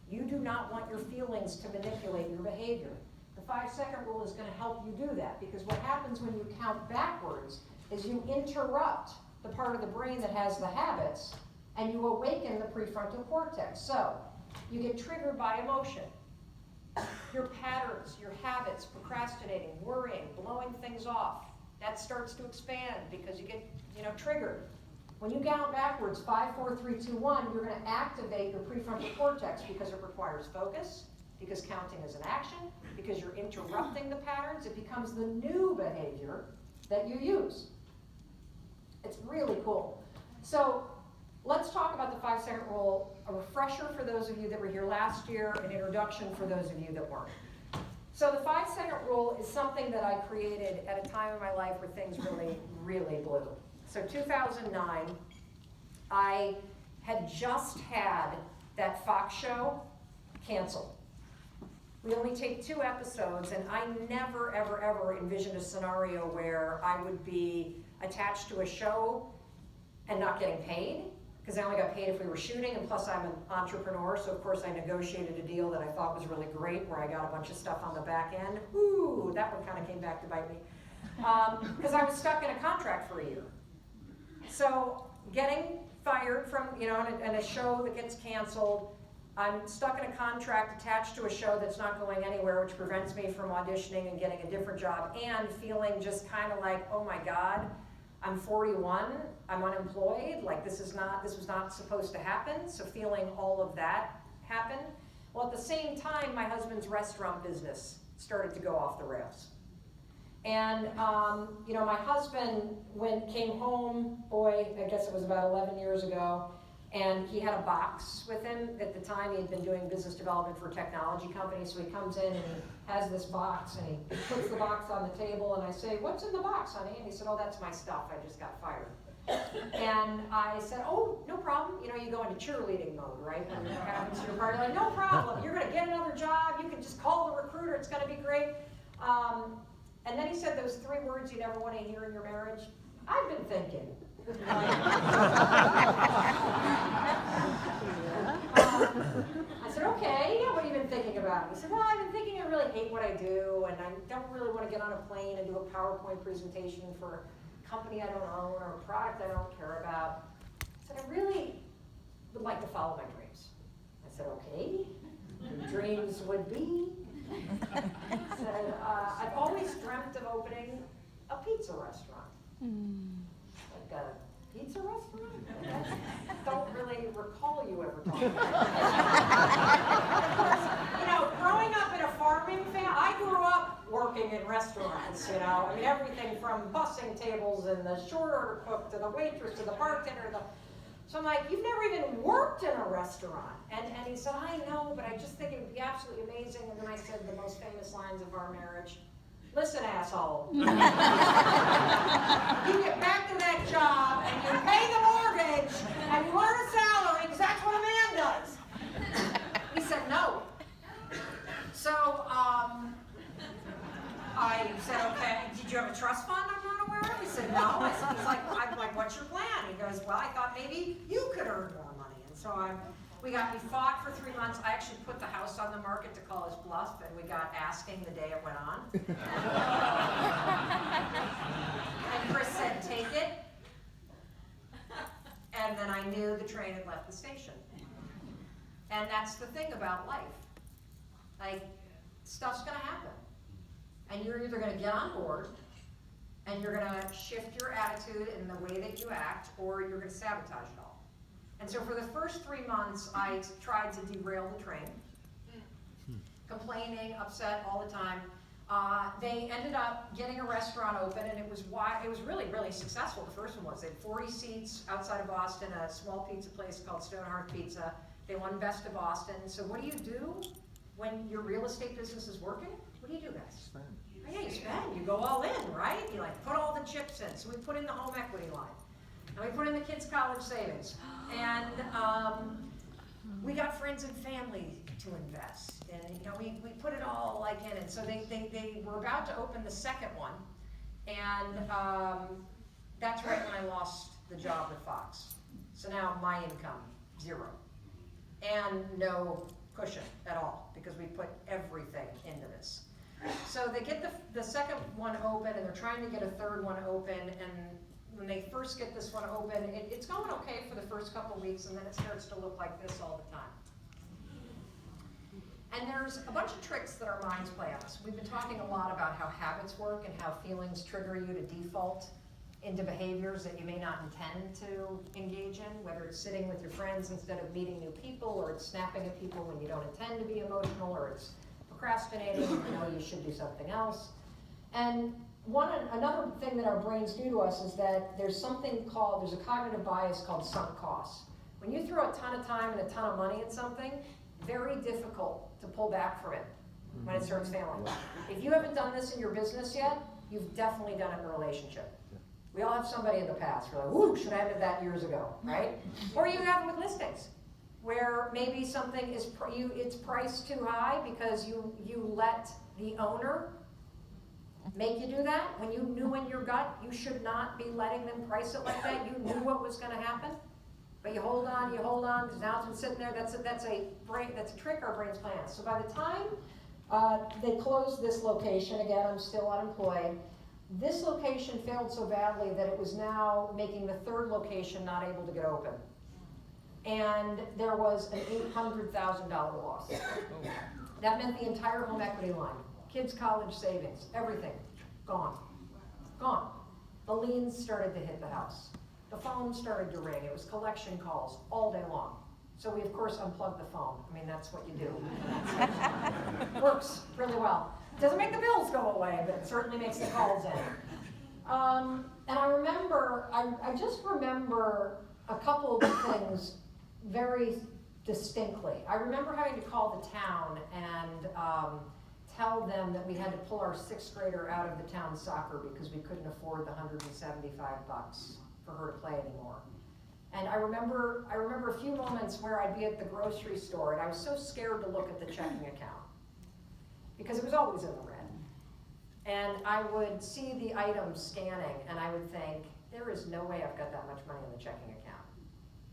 You do not want your feelings to manipulate your behavior. The 5-second rule is going to help you do that, because what happens when you count backwards is you interrupt the part of the brain that has the habits, and you awaken the prefrontal cortex. So, you get triggered by emotion. Your patterns, your habits, procrastinating, worrying, blowing things off, that starts to expand because you get, triggered. When you count backwards, 5, 4, 3, 2, 1, you're going to activate your prefrontal cortex because it requires focus, because counting is an action, because you're interrupting the patterns. It becomes the new behavior that you use. It's really cool. So let's talk about the 5-second rule, a refresher for those of you that were here last year, an introduction for those of you that weren't. So the 5-second rule is something that I created at a time in my life where things really, really blew. So 2009, I had just had that Fox show canceled. We only take 2 episodes, and I never, ever, ever envisioned a scenario where I would be attached to a show and not getting paid, because I only got paid if we were shooting, and plus I'm an entrepreneur, so of course I negotiated a deal that I thought was really great, where I got a bunch of stuff on the back end. Ooh, that one kind of came back to bite me. Because I was stuck in a contract for a year. So getting fired from, and a show that gets canceled, I'm stuck in a contract attached to a show that's not going anywhere, which prevents me from auditioning and getting a different job, and feeling just kind of like, oh my God, I'm 41, I'm unemployed, like this was not supposed to happen, so feeling all of that happen. Well, at the same time, my husband's restaurant business started to go off the rails. And, my husband came home, I guess it was about 11 years ago, and he had a box with him. At the time, he had been doing business development for a technology company, so he comes in and he has this box, and he puts the box on the table, and I say, what's in the box, honey? And he said, oh, that's my stuff, I just got fired. And I said, oh, no problem. You go into cheerleading mode, right? When it happens to your party, like, no problem, you're gonna get another job, you can just call the recruiter, it's gonna be great. And then he said those 3 words you never want to hear in your marriage. I've been thinking. I said, okay, yeah, what have you been thinking about? He said, well, I've been really hate what I do, and I don't really want to get on a plane and do a PowerPoint presentation for a company I don't own or a product I don't care about. I said, I really would like to follow my dreams. I said, okay, your dreams would be. I said, I've always dreamt of opening a pizza restaurant. Like a pizza restaurant? I don't really recall you ever talking about that. You know, growing up in a farming family, I grew up working in restaurants, you know. I mean, everything from bussing tables and the short order cook to the waitress to the bartender. So I'm like, you've never even worked in a restaurant. And he said, I know, but I just think it would be absolutely amazing. And then I said the most famous lines of our marriage. Listen, asshole. You get back to that job and you pay the mortgage and you earn a salary because that's what a man does. He said no. So I said, okay, did you have a trust fund I'm not aware of? He said, no. I said, I'm like, what's your plan? He goes, well, I thought maybe you could earn more money. And so we fought for 3 months. I actually put the house on the market to call his bluff, and we got asking the day it went on. And Chris said, take it. And then I knew the train had left the station. And that's the thing about life. Like, stuff's gonna happen. And you're either gonna get on board, and you're gonna shift your attitude in the way that you act, or you're gonna sabotage it all. And so for the first 3 months, I tried to derail the train, complaining, upset all the time. They ended up getting a restaurant open, and it was really, really successful. The first one was. They had 40 seats outside of Boston, a small pizza place called Stonehearth Pizza. They won Best of Boston. So what do you do when your real estate business is working? What do you do, guys? Spend. Oh, yeah, you spend. You go all in, right? You like put all the chips in. So we put in the home equity line. And we put in the kids' college savings. And we got friends and family to invest. And you know, we put it all like in it. So they were about to open the second one. And that's right when I lost the job at Fox. So now my income, zero. And no cushion at all, because we put everything into this. So they get the second one open, and they're trying to get a third one open, and when they first get this one open, it's going okay for the first couple of weeks, and then it starts to look like this all the time. And there's a bunch of tricks that our minds play on us. We've been talking a lot about how habits work and how feelings trigger you to default into behaviors that you may not intend to engage in, whether it's sitting with your friends instead of meeting new people, or it's snapping at people when you don't intend to be emotional, or it's procrastinating when you know you should do something else. And another thing that our brains do to us is that there's a cognitive bias called sunk costs. When you throw a ton of time and a ton of money at something, very difficult to pull back from it when it starts failing. If you haven't done this in your business yet, you've definitely done it in a relationship. We all have somebody in the past. We're like, ooh, should I have done that years ago, right? Or you have it with listings, where maybe something it's priced too high because you let the owner make you do that, when you knew in your gut you should not be letting them price it like that. You knew what was going to happen, but you hold on, because now it's been sitting there. That's a trick our brains play on. So by the time they closed this location, again, I'm still unemployed. This location failed so badly that it was now making the third location not able to get open. And there was an $800,000 loss. That meant the entire home equity line, kids' college savings, everything, gone. Gone. The liens started to hit the house. The phone started to ring. It was collection calls all day long. So we, of course, unplugged the phone. I mean, that's what you do. Works really well. Doesn't make the bills go away, but it certainly makes the calls in. And I just remember a couple of things very distinctly. I remember having to call the town and tell them that we had to pull our 6th grader out of the town soccer because we couldn't afford the $175 for her to play anymore. And I remember a few moments where I'd be at the grocery store and I was so scared to look at the checking account because it was always in the red. And I would see the items scanning and I would think, there is no way I've got that much money in the checking account.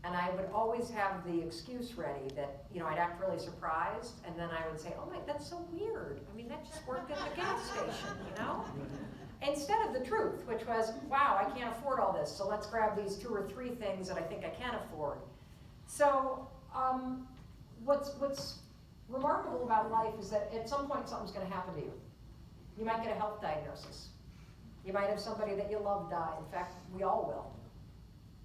And I would always have the excuse ready that, I'd act really surprised, and then I would say, oh my, that's so weird. I mean, that just worked at the gas station, Instead of the truth, which was, wow, I can't afford all this, so let's grab these 2 or 3 things that I think I can afford. So, what's remarkable about life is that at some point something's going to happen to you. You might get a health diagnosis. You might have somebody that you love die. In fact, we all will.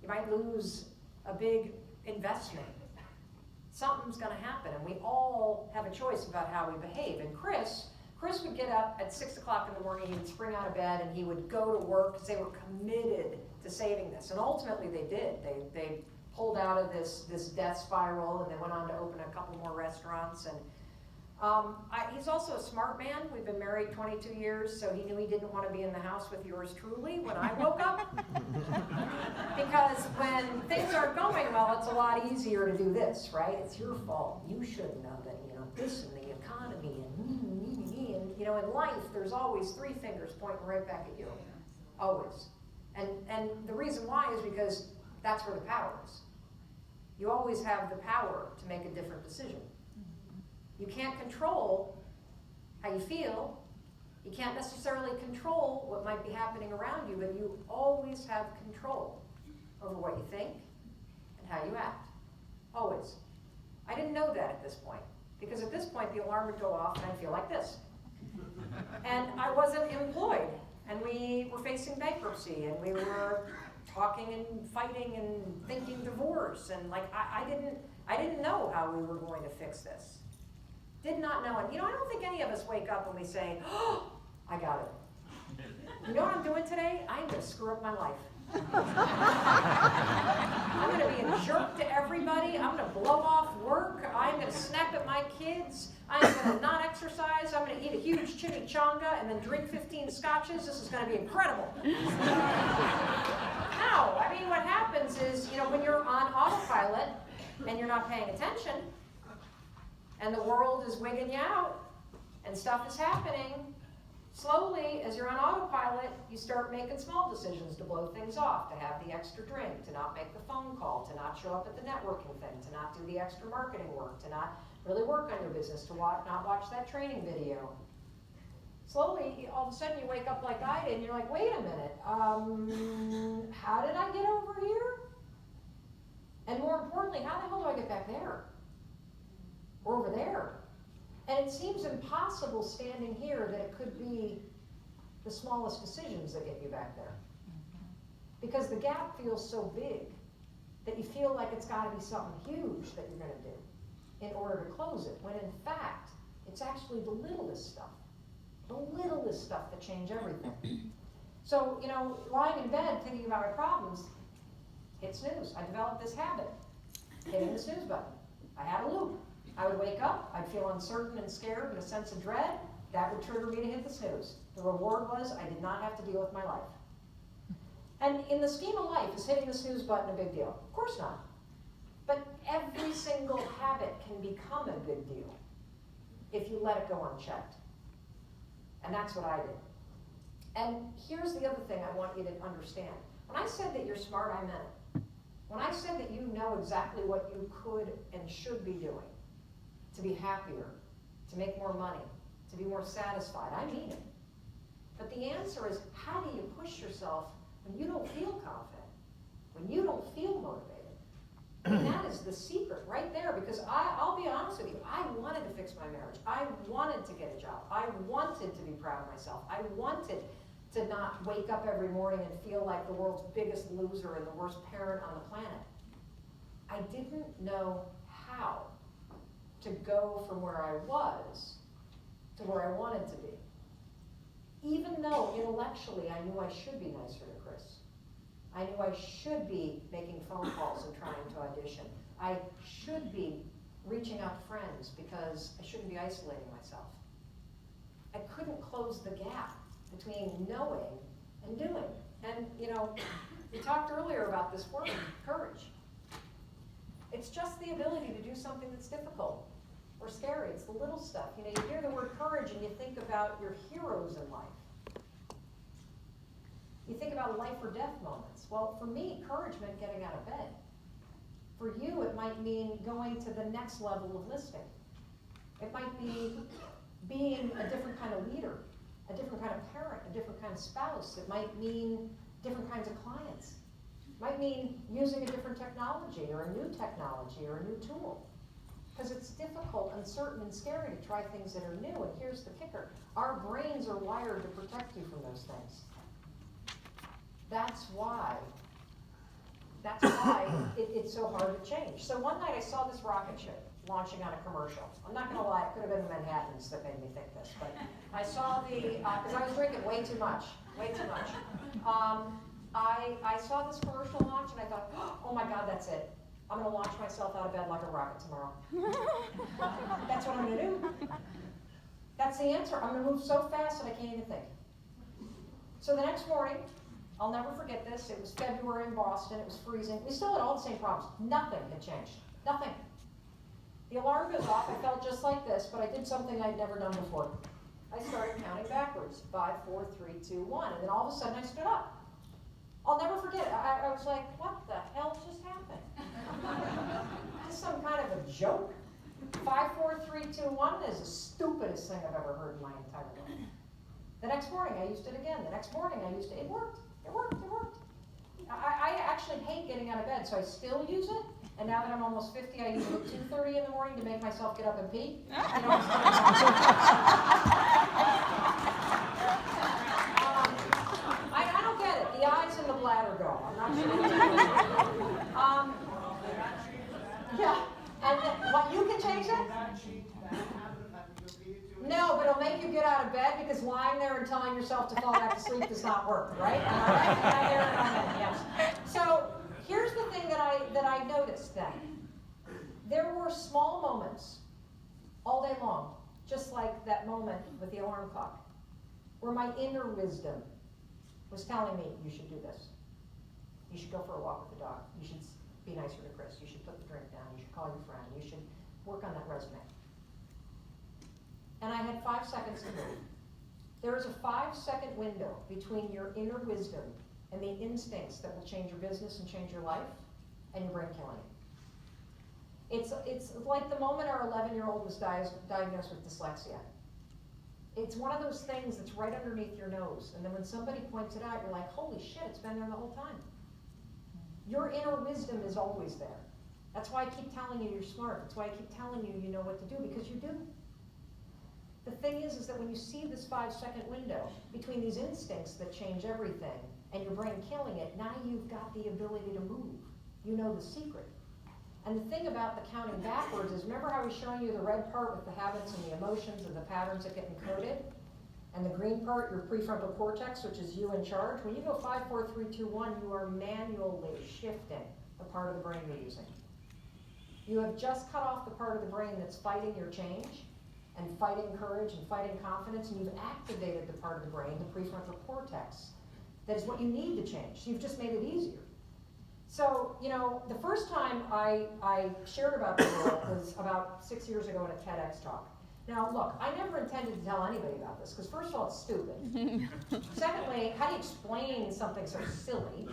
You might lose a big investment. Something's going to happen, and we all have a choice about how we behave. And Chris would get up at 6 o'clock in the morning, he would spring out of bed, and he would go to work because they were committed to saving this. And ultimately they did. They pulled out of this death spiral, and they went on to open a couple more restaurants. And he's also a smart man. We've been married 22 years, so he knew he didn't want to be in the house with yours truly when I woke up. Because when things aren't going well, it's a lot easier to do this, right? It's your fault. You should know that, this and the economy and in life, there's always 3 fingers pointing right back at you. Always. And the reason why is because that's where the power is. You always have the power to make a different decision. You can't control how you feel. You can't necessarily control what might be happening around you, but you always have control over what you think and how you act. Always. I didn't know that at this point, because at this point the alarm would go off and I'd feel like this. And I wasn't employed, and we were facing bankruptcy, and we were talking and fighting and thinking divorce, and I didn't know how we were going to fix this. Did not know. And I don't think any of us wake up and we say, oh, I got it. You know what I'm doing today? I'm going to screw up my life. I'm going to be a jerk to everybody. I'm going to blow off work. I'm going to snap at my kids. I'm going to not exercise. I'm going to eat a huge chimichanga and then drink 15 scotches. This is going to be incredible. No, I mean, what happens is, when you're on autopilot and you're not paying attention, and the world is wigging you out, and stuff is happening, slowly, as you're on autopilot, you start making small decisions to blow things off, to have the extra drink, to not make the phone call, to not show up at the networking thing, to not do the extra marketing work, to not really work on your business, to not watch that training video. Slowly, all of a sudden you wake up like I did, and you're like, wait a minute, how did I get over here? And more importantly, how the hell do I get back there? Or over there? And it seems impossible standing here that it could be the smallest decisions that get you back there. Because the gap feels so big that you feel like it's got to be something huge that you're going to do in order to close it, when in fact, it's actually the littlest stuff that change everything. So, lying in bed thinking about my problems, hit snooze. I developed this habit, hitting the snooze button. I had a loop. I would wake up, I'd feel uncertain and scared and a sense of dread. That would trigger me to hit the snooze. The reward was I did not have to deal with my life. And in the scheme of life, is hitting the snooze button a big deal? Of course not. But every single habit can become a big deal if you let it go unchecked. And that's what I did. And here's the other thing I want you to understand. When I said that you're smart, I meant it. When I said that you know exactly what you could and should be doing to be happier, to make more money, to be more satisfied, I mean it. But the answer is, how do you push yourself when you don't feel confident, when you don't feel motivated? And that is the secret right there, because I'll be honest with you, I wanted to fix my marriage. I wanted to get a job. I wanted to be proud of myself. I wanted to not wake up every morning and feel like the world's biggest loser and the worst parent on the planet. I didn't know how to go from where I was to where I wanted to be. Even though intellectually I knew I should be nicer to Chris. I knew I should be making phone calls and trying to audition. I should be reaching out to friends because I shouldn't be isolating myself. I couldn't close the gap between knowing and doing. And we talked earlier about this word, courage. It's just the ability to do something that's difficult or scary. It's the little stuff. You hear the word courage and you think about your heroes in life. You think about life or death moments. Well, for me, courage meant getting out of bed. For you, it might mean going to the next level of listing. It might be being a different kind of leader, a different kind of parent, a different kind of spouse. It might mean different kinds of clients. It might mean using a different technology or a new technology or a new tool. Because it's difficult, uncertain, and scary to try things that are new. And here's the kicker. Our brains are wired to protect you from those things. That's why it's so hard to change. So one night I saw this rocket ship launching on a commercial. I'm not gonna lie, it could have been the Manhattans that made me think this, but I saw because I was drinking way too much. I saw this commercial launch and I thought, oh my God, that's it. I'm gonna launch myself out of bed like a rocket tomorrow. That's what I'm gonna do. That's the answer. I'm gonna move so fast that I can't even think. So the next morning, I'll never forget this. It was February in Boston. It was freezing. We still had all the same problems. Nothing had changed. Nothing. The alarm goes off. I felt just like this, but I did something I'd never done before. I started counting backwards. 5, 4, 3, 2, 1. And then all of a sudden I stood up. I'll never forget it. I was like, what the hell just happened? Is this some kind of a joke? 5, 4, 3, 2, 1 is the stupidest thing I've ever heard in my entire life. The next morning I used it again. The next morning I used it. It worked. It worked. It worked. I actually hate getting out of bed, so I still use it. And now that I'm almost 50, I use it at 2:30 in the morning to make myself get up and pee. I don't get it. The eyes and the bladder go. I'm not sure. Yeah. And then, what, you can change it? No, but it'll make you get out of bed because lying there and telling yourself to fall back to sleep does not work, right? Yes. So here's the thing that I noticed then. There were small moments all day long, just like that moment with the alarm clock, where my inner wisdom was telling me, you should do this. You should go for a walk with the dog. You should be nicer to Chris. You should put the drink down. You should call your friend. You should work on that resume. And I had 5 seconds to move. There is a 5-second window between your inner wisdom and the instincts that will change your business and change your life, and your brain killing it. It's like the moment our 11-year-old was diagnosed with dyslexia. It's one of those things that's right underneath your nose, and then when somebody points it out, you're like, holy shit, it's been there the whole time. Your inner wisdom is always there. That's why I keep telling you you're smart. That's why I keep telling you you know what to do, because you do. The thing is that when you see this 5-second window between these instincts that change everything and your brain killing it, now you've got the ability to move. You know the secret. And the thing about the counting backwards is, remember how I was showing you the red part with the habits and the emotions and the patterns that get encoded? And the green part, your prefrontal cortex, which is you in charge. When you go 5, 4, 3, 2, 1, you are manually shifting the part of the brain you're using. You have just cut off the part of the brain that's fighting your change and fighting courage and fighting confidence, and you've activated the part of the brain, the prefrontal cortex, that is what you need to change. So you've just made it easier. So, you know, the first time I shared about the world was about 6 years ago in a TEDx talk. Now, look, I never intended to tell anybody about this, because first of all, it's stupid. Secondly, how do you explain something so silly?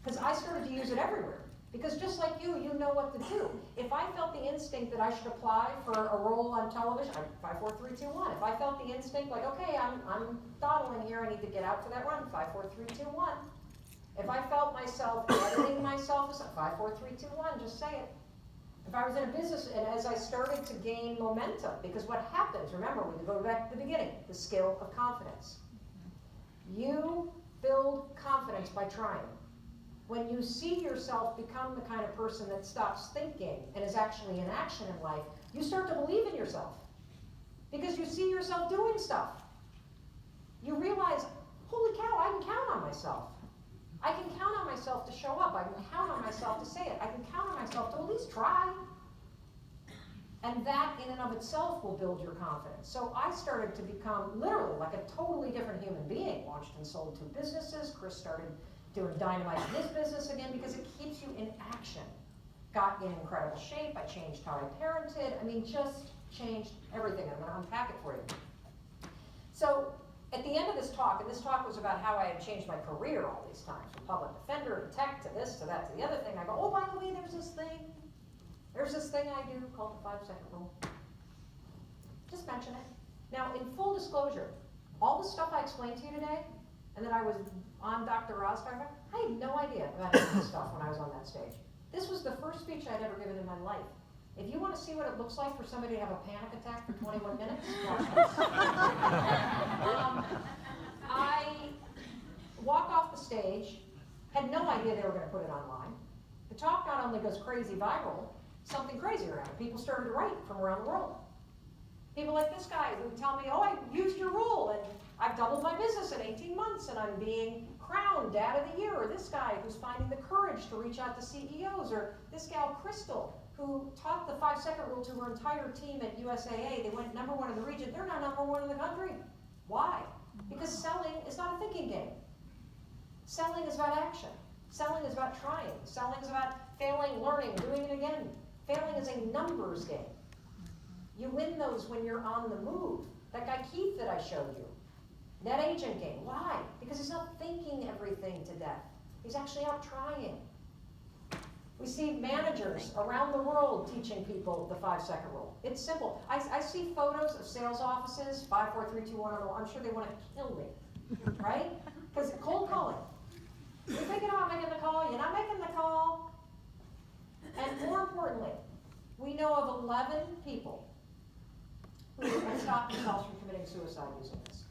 Because I started to use it everywhere. Because just like you know what to do. If I felt the instinct that I should apply for a role on television, 5, 4, 3, 2, 1. If I felt the instinct like, okay, I'm dawdling here, I need to get out for that run, 5, 4, 3, 2, 1. If I felt myself editing myself, 5, 4, 3, 2, 1, just say it. If I was in a business, and as I started to gain momentum, because what happens, remember, we go back to the beginning, the skill of confidence. You build confidence by trying. When you see yourself become the kind of person that stops thinking and is actually in action in life, you start to believe in yourself. Because you see yourself doing stuff. You realize, holy cow, I can count on myself. I can count on myself to show up. I can count on myself to say it. I can count on myself to at least try. And that in and of itself will build your confidence. So I started to become literally like a totally different human being. Launched and sold 2 businesses. Chris started doing dynamite in his business again because it keeps you in action. Got in incredible shape. I changed how I parented. I mean, just changed everything. I'm going to unpack it for you. So at the end of this talk, and this talk was about how I had changed my career all these times, from public defender to tech to this to that to the other thing, I go, oh, by the way, there's this thing I do called the 5-second rule. Just mention it. Now, in full disclosure, all the stuff I explained to you today, and that I was on Dr. Ross talking about, I had no idea about any of this stuff when I was on that stage. This was the first speech I'd ever given in my life. If you want to see what it looks like for somebody to have a panic attack for 21 minutes, watch this. I walk off the stage, had no idea they were going to put it online. The talk not only goes crazy viral, something crazy around it. People started to write from around the world. People like this guy who tell me, oh, I used your rule, and I've doubled my business in 18 months, and I'm being crowned Dad of the Year. Or this guy who's finding the courage to reach out to CEOs. Or this gal, Crystal, who taught the 5-second rule to her entire team at USAA. They went #1 in the region. They're now #1 in the country. Why? Because selling is not a thinking game. Selling is about action. Selling is about trying. Selling is about failing, learning, doing it again. Failing is a numbers game. You win those when you're on the move. That guy Keith that I showed you. Net agent game. Why? Because he's not thinking everything to death. He's actually out trying. We see managers around the world teaching people the 5-second rule. It's simple. I see photos of sales offices, 5, 4, 3, 2, 1, I'm sure they want to kill me, right? Because cold calling. You're thinking about making the call, you're not making the call. And more importantly, we know of 11 people who have stopped themselves from committing suicide using this.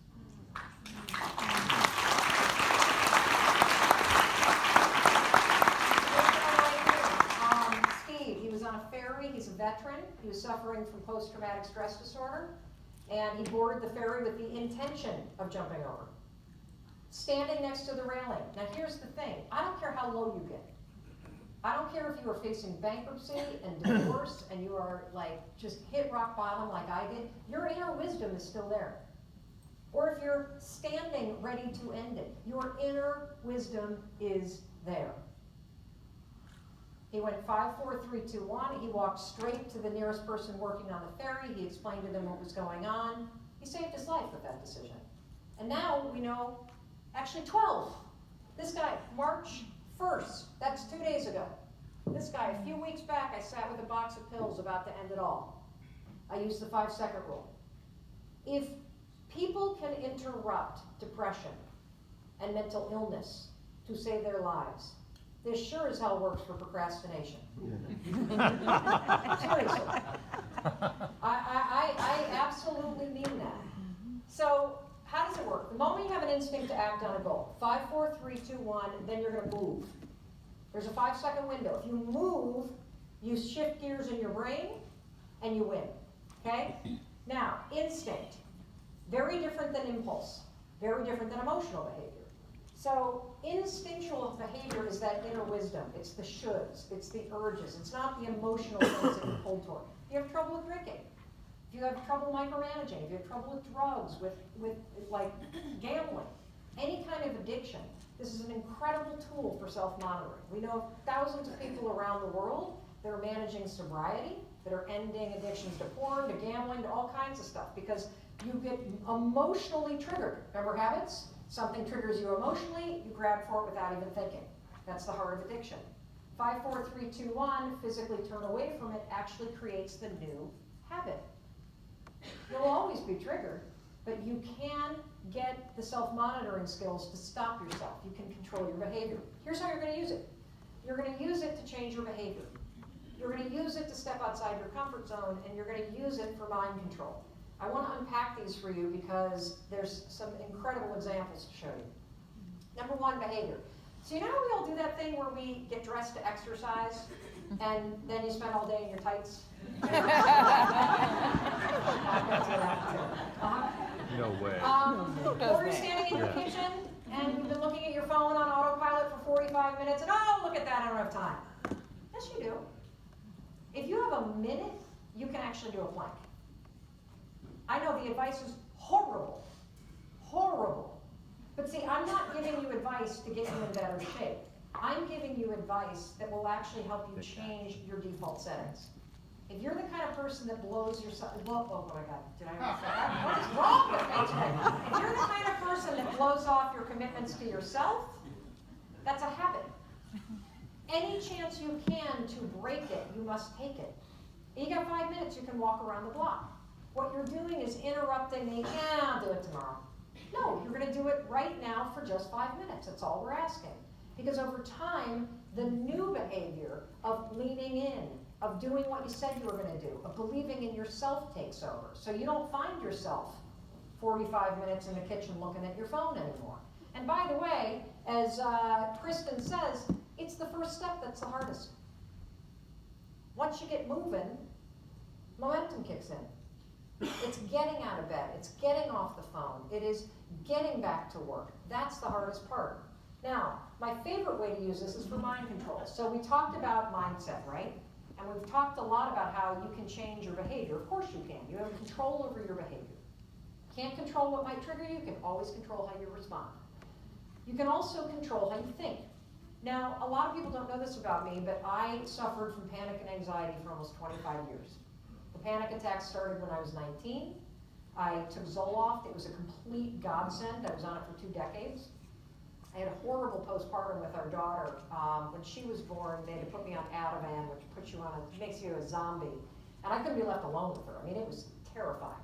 Steve, he was on a ferry, he's a veteran, he was suffering from post-traumatic stress disorder, and he boarded the ferry with the intention of jumping over. Standing next to the railing. Now here's the thing, I don't care how low you get. I don't care if you are facing bankruptcy and divorce and you are like just hit rock bottom like I did, your inner wisdom is still there. Or if you're standing ready to end it, your inner wisdom is there. He went 5, 4, 3, 2, 1. He walked straight to the nearest person working on the ferry. He explained to them what was going on. He saved his life with that decision. And now we know, actually 12. This guy, March 1st, that's 2 days ago. This guy, a few weeks back, I sat with a box of pills about to end it all. I used the 5-second rule. If people can interrupt depression and mental illness to save their lives, this sure as hell works for procrastination. Seriously. I absolutely mean that. So how does it work? The moment you have an instinct to act on a goal, 5, 4, 3, 2, 1, then you're going to move. There's a 5-second window. If you move, you shift gears in your brain, and you win. Okay? Now, instinct. Very different than impulse. Very different than emotional behavior. So instinctual behavior is that inner wisdom. It's the shoulds. It's the urges. It's not the emotional things that you're pulled toward. If you have trouble with drinking, if you have trouble micromanaging, if you have trouble with drugs, with like gambling, any kind of addiction, this is an incredible tool for self-monitoring. We know of thousands of people around the world that are managing sobriety, that are ending addictions to porn, to gambling, to all kinds of stuff, because you get emotionally triggered. Remember habits? Something triggers you emotionally, you grab for it without even thinking. That's the heart of addiction. 5, 4, 3, 2, 1, physically turn away from it, actually creates the new habit. You'll always be triggered, but you can get the self-monitoring skills to stop yourself. You can control your behavior. Here's how you're going to use it. You're going to use it to change your behavior. You're going to use it to step outside your comfort zone, and you're going to use it for mind control. I want to unpack these for you because there's some incredible examples to show you. Number 1, behavior. So you know how we all do that thing where we get dressed to exercise, and then you spend all day in your tights? No way. Or you're standing in your kitchen, and you've been looking at your phone on autopilot for 45 minutes, and oh, look at that, I don't have time. Yes, you do. If you have a minute, you can actually do a plank. I know the advice is horrible, horrible. But see, I'm not giving you advice to get you in better shape. I'm giving you advice that will actually help you change your default settings. If you're the kind of person that blows yourself, oh my God, did I already say that? What is wrong with me today? If you're the kind of person that blows off your commitments to yourself, that's a habit. Any chance you can to break it, you must take it. You got 5 minutes, you can walk around the block. What you're doing is interrupting the, I'll do it tomorrow. No, you're gonna do it right now for just 5 minutes. That's all we're asking. Because over time, the new behavior of leaning in, of doing what you said you were gonna do, of believing in yourself takes over. So you don't find yourself 45 minutes in the kitchen looking at your phone anymore. And by the way, as Kristen says, it's the first step that's the hardest. Once you get moving, momentum kicks in. It's getting out of bed. It's getting off the phone. It is getting back to work. That's the hardest part. Now, my favorite way to use this is for mind control. So we talked about mindset, right? And we've talked a lot about how you can change your behavior. Of course you can. You have control over your behavior. Can't control what might trigger you. You can always control how you respond. You can also control how you think. Now, a lot of people don't know this about me, but I suffered from panic and anxiety for almost 25 years. The panic attacks started when I was 19. I took Zoloft. It was a complete godsend. I was on it for 2 decades. I had a horrible postpartum with our daughter. When she was born, they had to put me on Ativan, which puts you on makes you a zombie. And I couldn't be left alone with her. I mean, it was terrifying.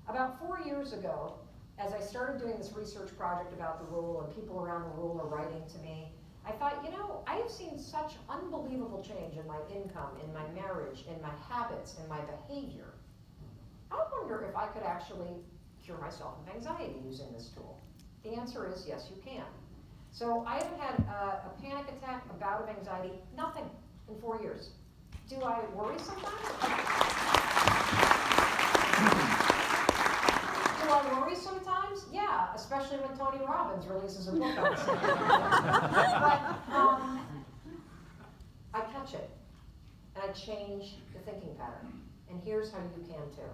About 4 years ago, as I started doing this research project about the rule, and people around the rule are writing to me, I thought, you know, I have seen such unbelievable change in my income, in my marriage, in my habits, in my behavior. I wonder if I could actually cure myself of anxiety using this tool. The answer is yes, you can. So I haven't had a panic attack, a bout of anxiety, nothing in 4 years. Do I worry sometimes? Do I worry sometimes? Yeah, especially when Tony Robbins releases a book on it. But I catch it, and I change the thinking pattern. And here's how you can too.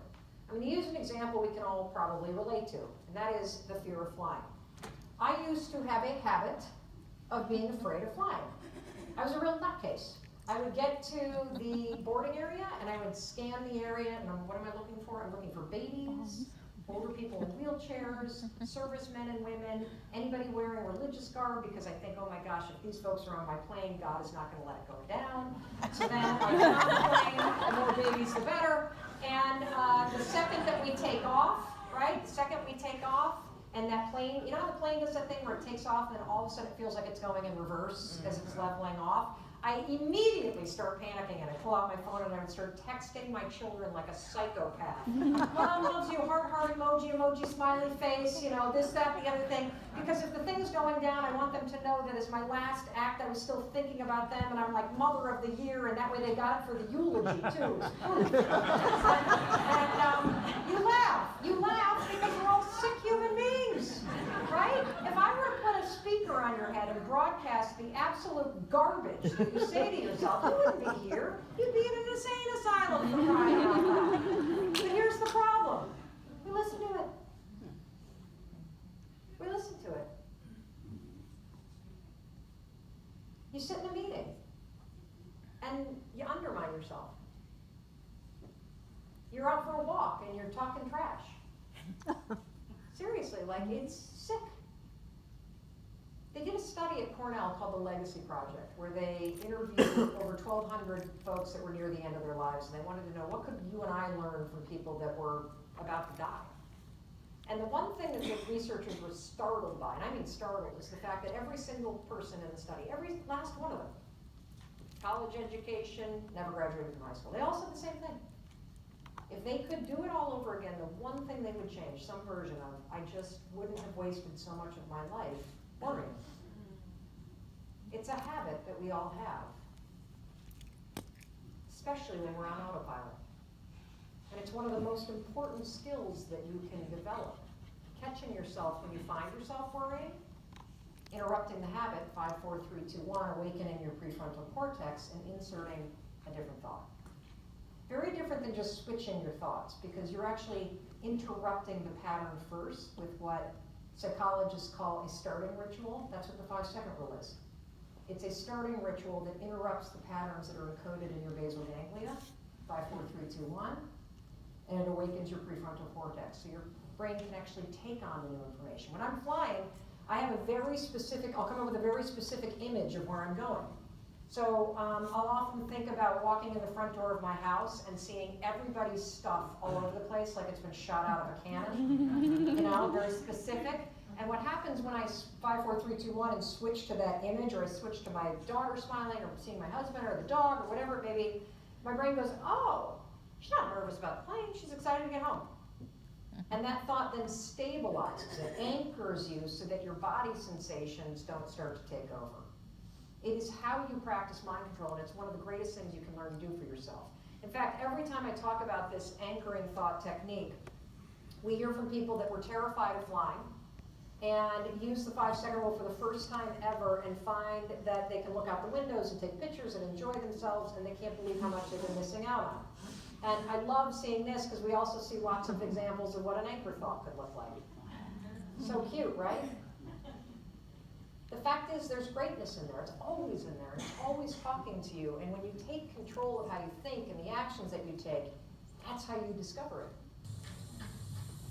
I'm going to use an example we can all probably relate to, and that is the fear of flying. I used to have a habit of being afraid of flying. I was a real nutcase. I would get to the boarding area and I would scan the area, and what am I looking for? I'm looking for babies, older people in wheelchairs, servicemen and women, anybody wearing religious garb, because I think, oh my gosh, if these folks are on my plane, God is not going to let it go down. So then I get on the plane, the more babies the better. And the second that we take off, right, the second we take off, and that plane, you know how the plane does that thing where it takes off and then all of a sudden it feels like it's going in reverse as it's leveling off? I immediately start panicking and I pull out my phone and I would start texting my children like a psychopath. Mom loves you, heart emoji, emoji, smiley face, you know, this, that, the other thing. Because if the thing's going down, I want them to know that as my last act, I was still thinking about them, and I'm like mother of the year, and that way they got it for the eulogy too. And you laugh because we're all sick human beings, right? If I were to put a speaker on your head and broadcast the absolute garbage that you say to yourself, you wouldn't be here. You'd be in an insane asylum for crying out loud. But here's the problem. We listen to it. We listen to it. You sit in a meeting and you undermine yourself. You're out for a walk and you're talking trash. Seriously, like, it's sick. They did a study at Cornell called the Legacy Project, where they interviewed over 1,200 folks that were near the end of their lives, and they wanted to know, what could you and I learn from people that were about to die? And the one thing that the researchers were startled by, and I mean startled, is the fact that every single person in the study, every last one of them, college education, never graduated from high school, they all said the same thing. If they could do it all over again, the one thing they would change, some version of, I just wouldn't have wasted so much of my life worrying. It's a habit that we all have, especially when we're on autopilot. And it's one of the most important skills that you can develop. Catching yourself when you find yourself worrying, interrupting the habit, 5, 4, 3, 2, 1, awakening your prefrontal cortex, and inserting a different thought. Very different than just switching your thoughts, because you're actually interrupting the pattern first with what psychologists call a starting ritual. That's what the 5-second rule is. It's a starting ritual that interrupts the patterns that are encoded in your basal ganglia. 5, 4, 3, 2, 1, and it awakens your prefrontal cortex. So your brain can actually take on the new information. When I'm flying, I have a very specific, I'll come up with a very specific image of where I'm going. So I'll often think about walking in the front door of my house and seeing everybody's stuff all over the place like it's been shot out of a cannon, you know, very specific. And what happens when I 5, 4, 3, 2, 1 and switch to that image, or I switch to my daughter smiling, or seeing my husband or the dog or whatever it may be, my brain goes, oh, she's not nervous about the plane, she's excited to get home. And that thought then stabilizes it, anchors you so that your body sensations don't start to take over. It is how you practice mind control, and it's one of the greatest things you can learn to do for yourself. In fact, every time I talk about this anchoring thought technique, we hear from people that were terrified of flying and use the 5-second rule for the first time ever and find that they can look out the windows and take pictures and enjoy themselves, and they can't believe how much they've been missing out on. And I love seeing this because we also see lots of examples of what an anchor thought could look like. So cute, right? The fact is, there's greatness in there. It's always in there. It's always talking to you. And when you take control of how you think and the actions that you take, that's how you discover it.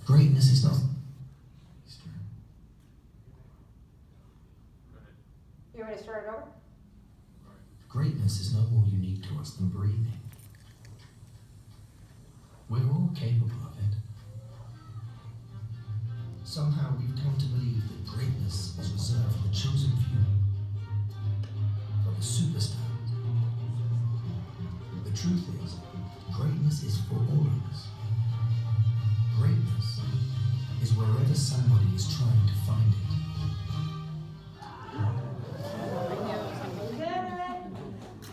Greatness is not. You ready to start it over? Greatness is no more unique to us than breathing. We're all capable of it. Somehow we've come to believe that greatness is reserved for the chosen few, for the superstars. The truth is, greatness is for all of us. Greatness is wherever somebody is trying to find it.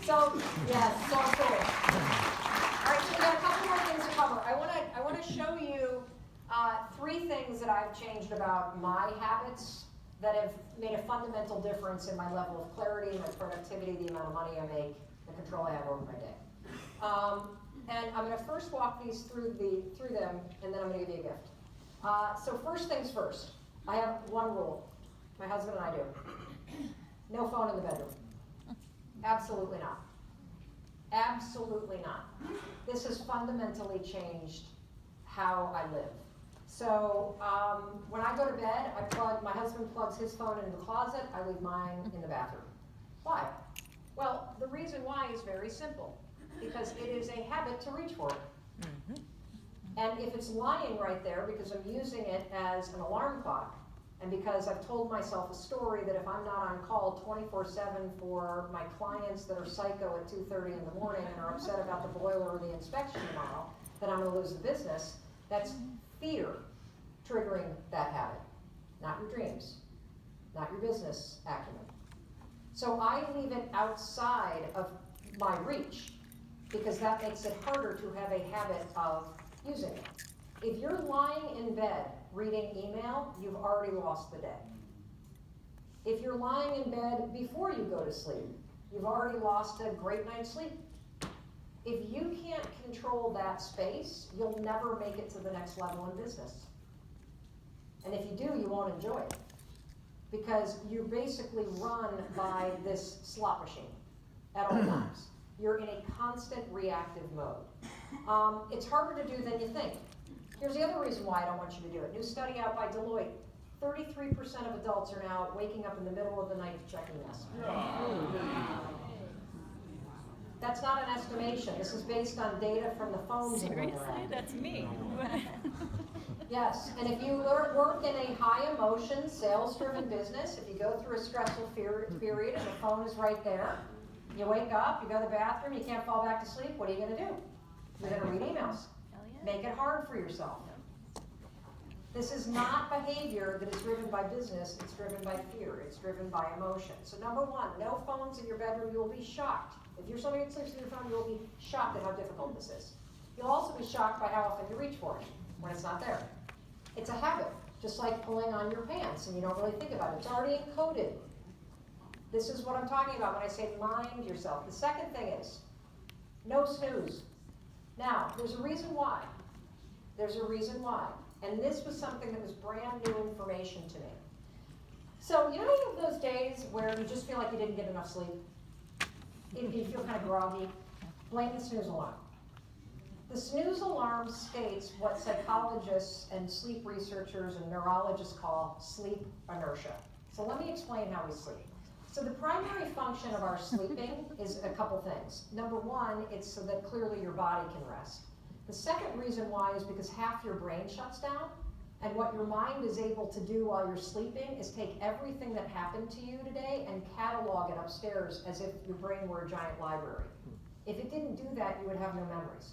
So, yes, so cool. All right, so we got a couple more things to cover. I want to show you 3 things that I've changed about my habits that have made a fundamental difference in my level of clarity, my productivity, the amount of money I make, the control I have over my day. And I'm going to first walk these through them, and then I'm going to give you a gift. So first things first, I have one rule. My husband and I do. No phone in the bedroom. Absolutely not. Absolutely not. This has fundamentally changed how I live. So when I go to bed, my husband plugs his phone into the closet, I leave mine in the bathroom. Why? Well, the reason why is very simple. Because it is a habit to reach for it. And if it's lying right there because I'm using it as an alarm clock, and because I've told myself a story that if I'm not on call 24/7 for my clients that are psycho at 2:30 in the morning and are upset about the boiler or the inspection tomorrow, that I'm going to lose the business, that's fear triggering that habit, not your dreams, not your business acumen. So I leave it outside of my reach because that makes it harder to have a habit of using it. If you're lying in bed reading email, you've already lost the day. If you're lying in bed before you go to sleep, you've already lost a great night's sleep. If you can't control that space, you'll never make it to the next level in business. And if you do, you won't enjoy it. Because you're basically run by this slot machine at all times. You're in a constant reactive mode. It's harder to do than you think. Here's the other reason why I don't want you to do it. New study out by Deloitte. 33% of adults are now waking up in the middle of the night checking this. That's not an estimation. This is based on data from the phones. Seriously? That's me. Yes, and if you work in a high emotion, sales-driven business, if you go through a stressful period and the phone is right there, you wake up, you go to the bathroom, you can't fall back to sleep, what are you going to do? You're going to read emails. Make it hard for yourself. This is not behavior that is driven by business, it's driven by fear, it's driven by emotion. So number one, no phones in your bedroom, you will be shocked. If you're somebody that sleeps with your phone, you will be shocked at how difficult this is. You'll also be shocked by how often you reach for it when it's not there. It's a habit, just like pulling on your pants and you don't really think about it. It's already encoded. This is what I'm talking about when I say mind yourself. The second thing is, no snooze. Now, there's a reason why. There's a reason why. And this was something that was brand new information to me. So, you know you have those days where you just feel like you didn't get enough sleep? You feel kind of groggy? Blame the snooze alarm. The snooze alarm states what psychologists and sleep researchers and neurologists call sleep inertia. So let me explain how we sleep. So the primary function of our sleeping is a couple things. Number one, it's so that clearly your body can rest. The second reason why is because half your brain shuts down, and what your mind is able to do while you're sleeping is take everything that happened to you today and catalog it upstairs as if your brain were a giant library. If it didn't do that, you would have no memories.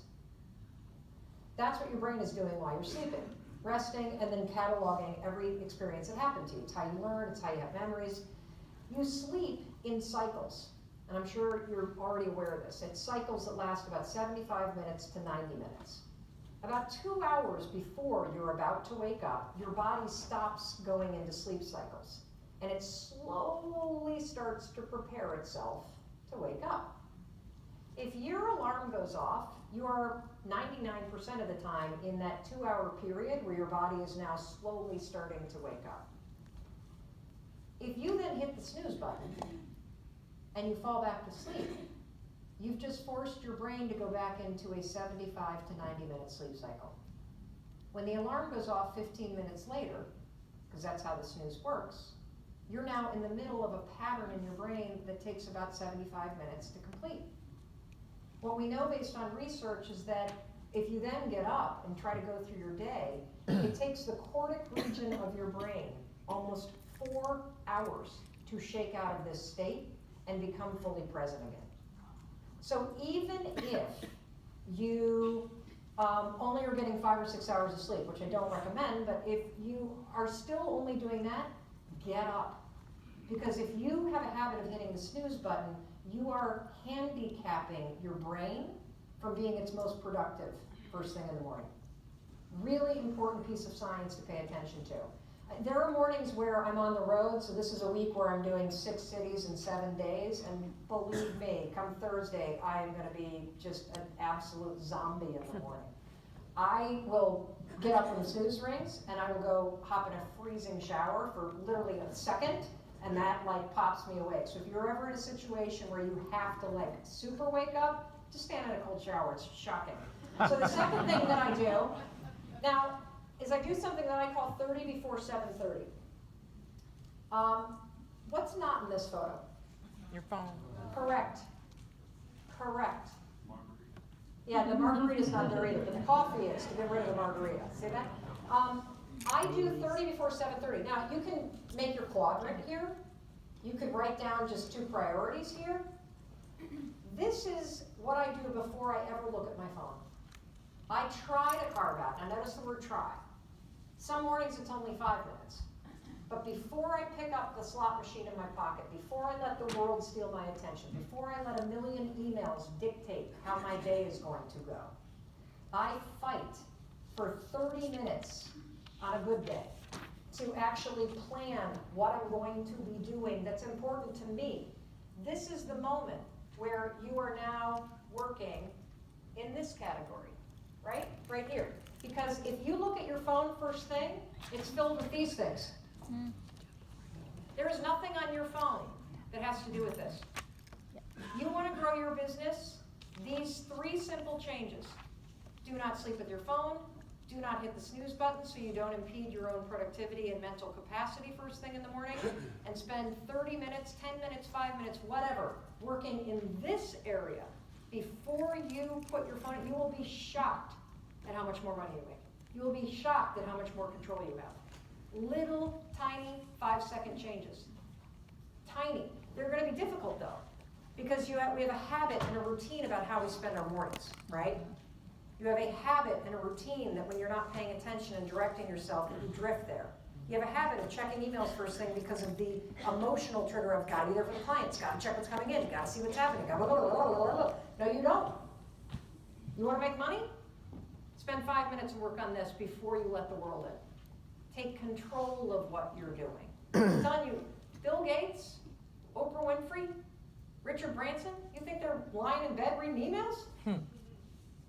That's what your brain is doing while you're sleeping, resting and then cataloging every experience that happened to you. It's how you learn, it's how you have memories. You sleep in cycles, and I'm sure you're already aware of this. It's cycles that last about 75 minutes to 90 minutes. About 2 hours before you're about to wake up, your body stops going into sleep cycles, and it slowly starts to prepare itself to wake up. If your alarm goes off, you are 99% of the time in that 2-hour period where your body is now slowly starting to wake up. If you then hit the snooze button and you fall back to sleep, you've just forced your brain to go back into a 75 to 90 minute sleep cycle. When the alarm goes off 15 minutes later, because that's how the snooze works, you're now in the middle of a pattern in your brain that takes about 75 minutes to complete. What we know based on research is that if you then get up and try to go through your day, it takes the cortic region of your brain almost 4 hours to shake out of this state and become fully present again. So even if you only are getting 5 or 6 hours of sleep, which I don't recommend, but if you are still only doing that, get up. Because if you have a habit of hitting the snooze button, you are handicapping your brain from being its most productive first thing in the morning. Really important piece of science to pay attention to. There are mornings where I'm on the road, so this is a week where I'm doing 6 cities in 7 days, and believe me, come Thursday, I am going to be just an absolute zombie in the morning. I will get up when the snooze rings, and I will go hop in a freezing shower for literally a second, and that like pops me awake. So if you're ever in a situation where you have to like super wake up, just stand in a cold shower, it's shocking. So the second thing that I do, now, is I do something that I call 30 before 7:30. What's not in this photo? Your phone. Correct. Correct. Yeah, the margarita's not there either, but the coffee is to get rid of the margarita. See that? I do 30 before 7:30. Now, you can make your quadrant here. You could write down just 2 priorities here. This is what I do before I ever look at my phone. I try to carve out, now notice the word try. Some mornings it's only 5 minutes. But before I pick up the slot machine in my pocket, before I let the world steal my attention, before I let a million emails dictate how my day is going to go, I fight for 30 minutes on a good day to actually plan what I'm going to be doing that's important to me. This is the moment where you are now working in this category, right? Right here. Because if you look at your phone first thing, it's filled with these things. There is nothing on your phone that has to do with this. You want to grow your business? These 3 simple changes. Do not sleep with your phone. Do not hit the snooze button so you don't impede your own productivity and mental capacity first thing in the morning. And spend 30 minutes, 10 minutes, 5 minutes, whatever, working in this area. Before you put your phone, you will be shocked at how much more money you make. You will be shocked at how much more control you have. Little, tiny, 5-second changes. Tiny. They're going to be difficult though, because we have a habit and a routine about how we spend our mornings, right? You have a habit and a routine that when you're not paying attention and directing yourself, that you drift there. You have a habit of checking emails first thing because of the emotional trigger of gotta be there for the clients, gotta check what's coming in, gotta see what's happening, gotta blah, blah, blah, blah, blah, blah. No, you don't. You want to make money? Spend 5 minutes and work on this before you let the world in. Take control of what you're doing. I'm telling you, Bill Gates, Oprah Winfrey, Richard Branson, you think they're lying in bed reading emails?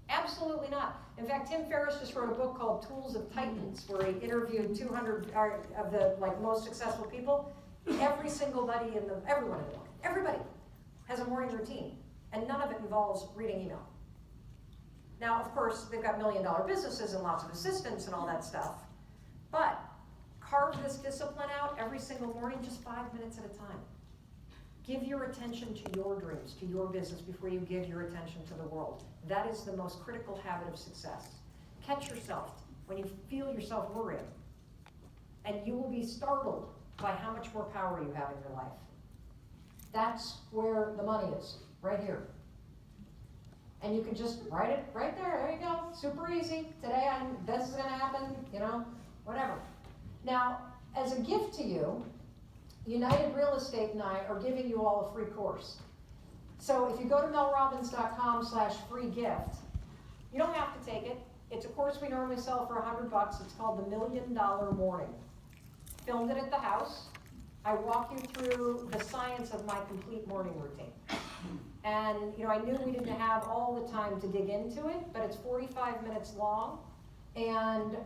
Absolutely not. In fact, Tim Ferriss just wrote a book called Tools of Titans, where he interviewed 200 of the most successful people. Everyone in the world, everybody has a morning routine, and none of it involves reading email. Now, of course, they've got $1 million businesses and lots of assistants and all that stuff, but carve this discipline out every single morning, just 5 minutes at a time. Give your attention to your dreams, to your business, before you give your attention to the world. That is the most critical habit of success. Catch yourself when you feel yourself worrying, and you will be startled by how much more power you have in your life. That's where the money is, right here. And you can just write it right there you go, super easy. Today, this is gonna happen, whatever. Now, as a gift to you, United Real Estate and I are giving you all a free course. So if you go to melrobbins.com/free gift, you don't have to take it. It's a course we normally sell for $100. It's called the $1 Million Morning. Filmed it at the house. I walk you through the science of my complete morning routine. And I knew we didn't have all the time to dig into it, but it's 45 minutes long. And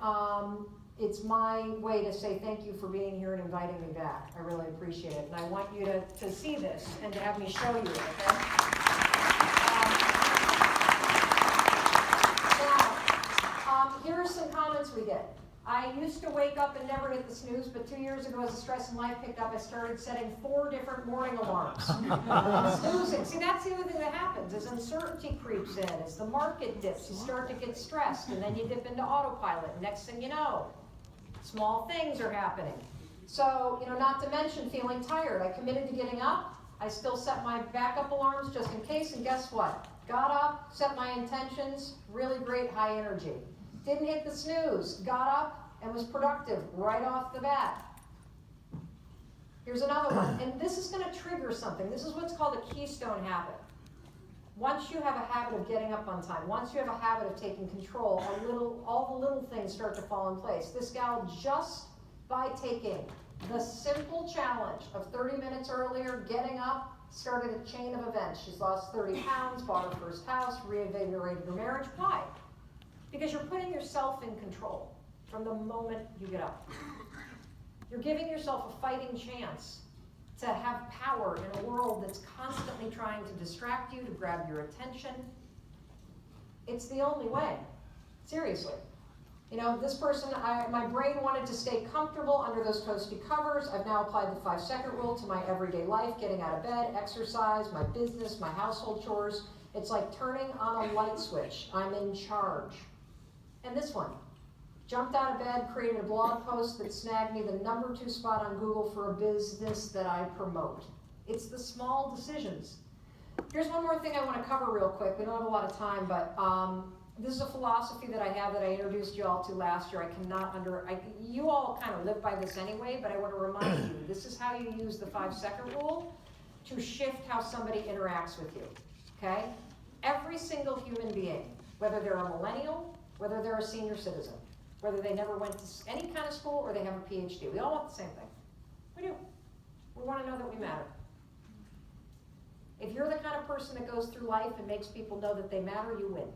it's my way to say thank you for being here and inviting me back. I really appreciate it. And I want you to see this and to have me show you it, okay? Here are some comments we get. I used to wake up and never hit the snooze, but 2 years ago as the stress in life picked up, I started setting 4 different morning alarms. Snoozing. See, that's the other thing that happens, as uncertainty creeps in, as the market dips, you start to get stressed, and then you dip into autopilot. Next thing you know, small things are happening. So, not to mention feeling tired. I committed to getting up. I still set my backup alarms just in case, and guess what? Got up, set my intentions, really great high energy. Didn't hit the snooze, got up, and was productive right off the bat. Here's another one, and this is gonna trigger something. This is what's called a keystone habit. Once you have a habit of getting up on time, once you have a habit of taking control, all the little things start to fall in place. This gal, just by taking the simple challenge of 30 minutes earlier, getting up, started a chain of events. She's lost 30 pounds, bought her first house, reinvigorated her marriage. Why? Because you're putting yourself in control from the moment you get up. You're giving yourself a fighting chance to have power in a world that's constantly trying to distract you, to grab your attention. It's the only way. Seriously. This person, my brain wanted to stay comfortable under those toasty covers. I've now applied the 5-second rule to my everyday life, getting out of bed, exercise, my business, my household chores. It's like turning on a light switch. I'm in charge. And this one, jumped out of bed, created a blog post that snagged me the #2 spot on Google for a business that I promote. It's the small decisions. Here's one more thing I want to cover real quick. We don't have a lot of time, but this is a philosophy that I have that I introduced you all to last year. You all kind of live by this anyway, but I want to remind you, this is how you use the 5-second rule to shift how somebody interacts with you, okay? Every single human being, whether they're a millennial, whether they're a senior citizen, whether they never went to any kind of school or they have a PhD, we all want the same thing. We do. We want to know that we matter. If you're the kind of person that goes through life and makes people know that they matter, you win.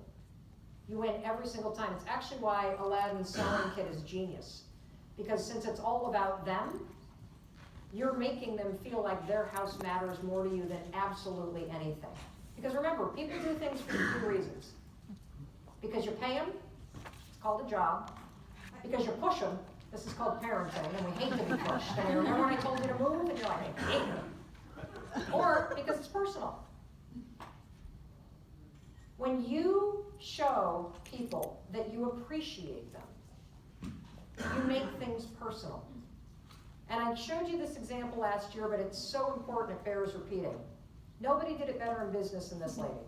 You win every single time. It's actually why Aladdin's selling kit is genius. Because since it's all about them, you're making them feel like their house matters more to you than absolutely anything. Because remember, people do things for 2 reasons. Because you pay them, it's called a job. Because you push them, this is called parenting, and we hate to be pushed. And you remember when I told you to move, and you're like, I hate it. Or because it's personal. When you show people that you appreciate them, you make things personal. And I showed you this example last year, but it's so important it bears repeating. Nobody did it better in business than this lady.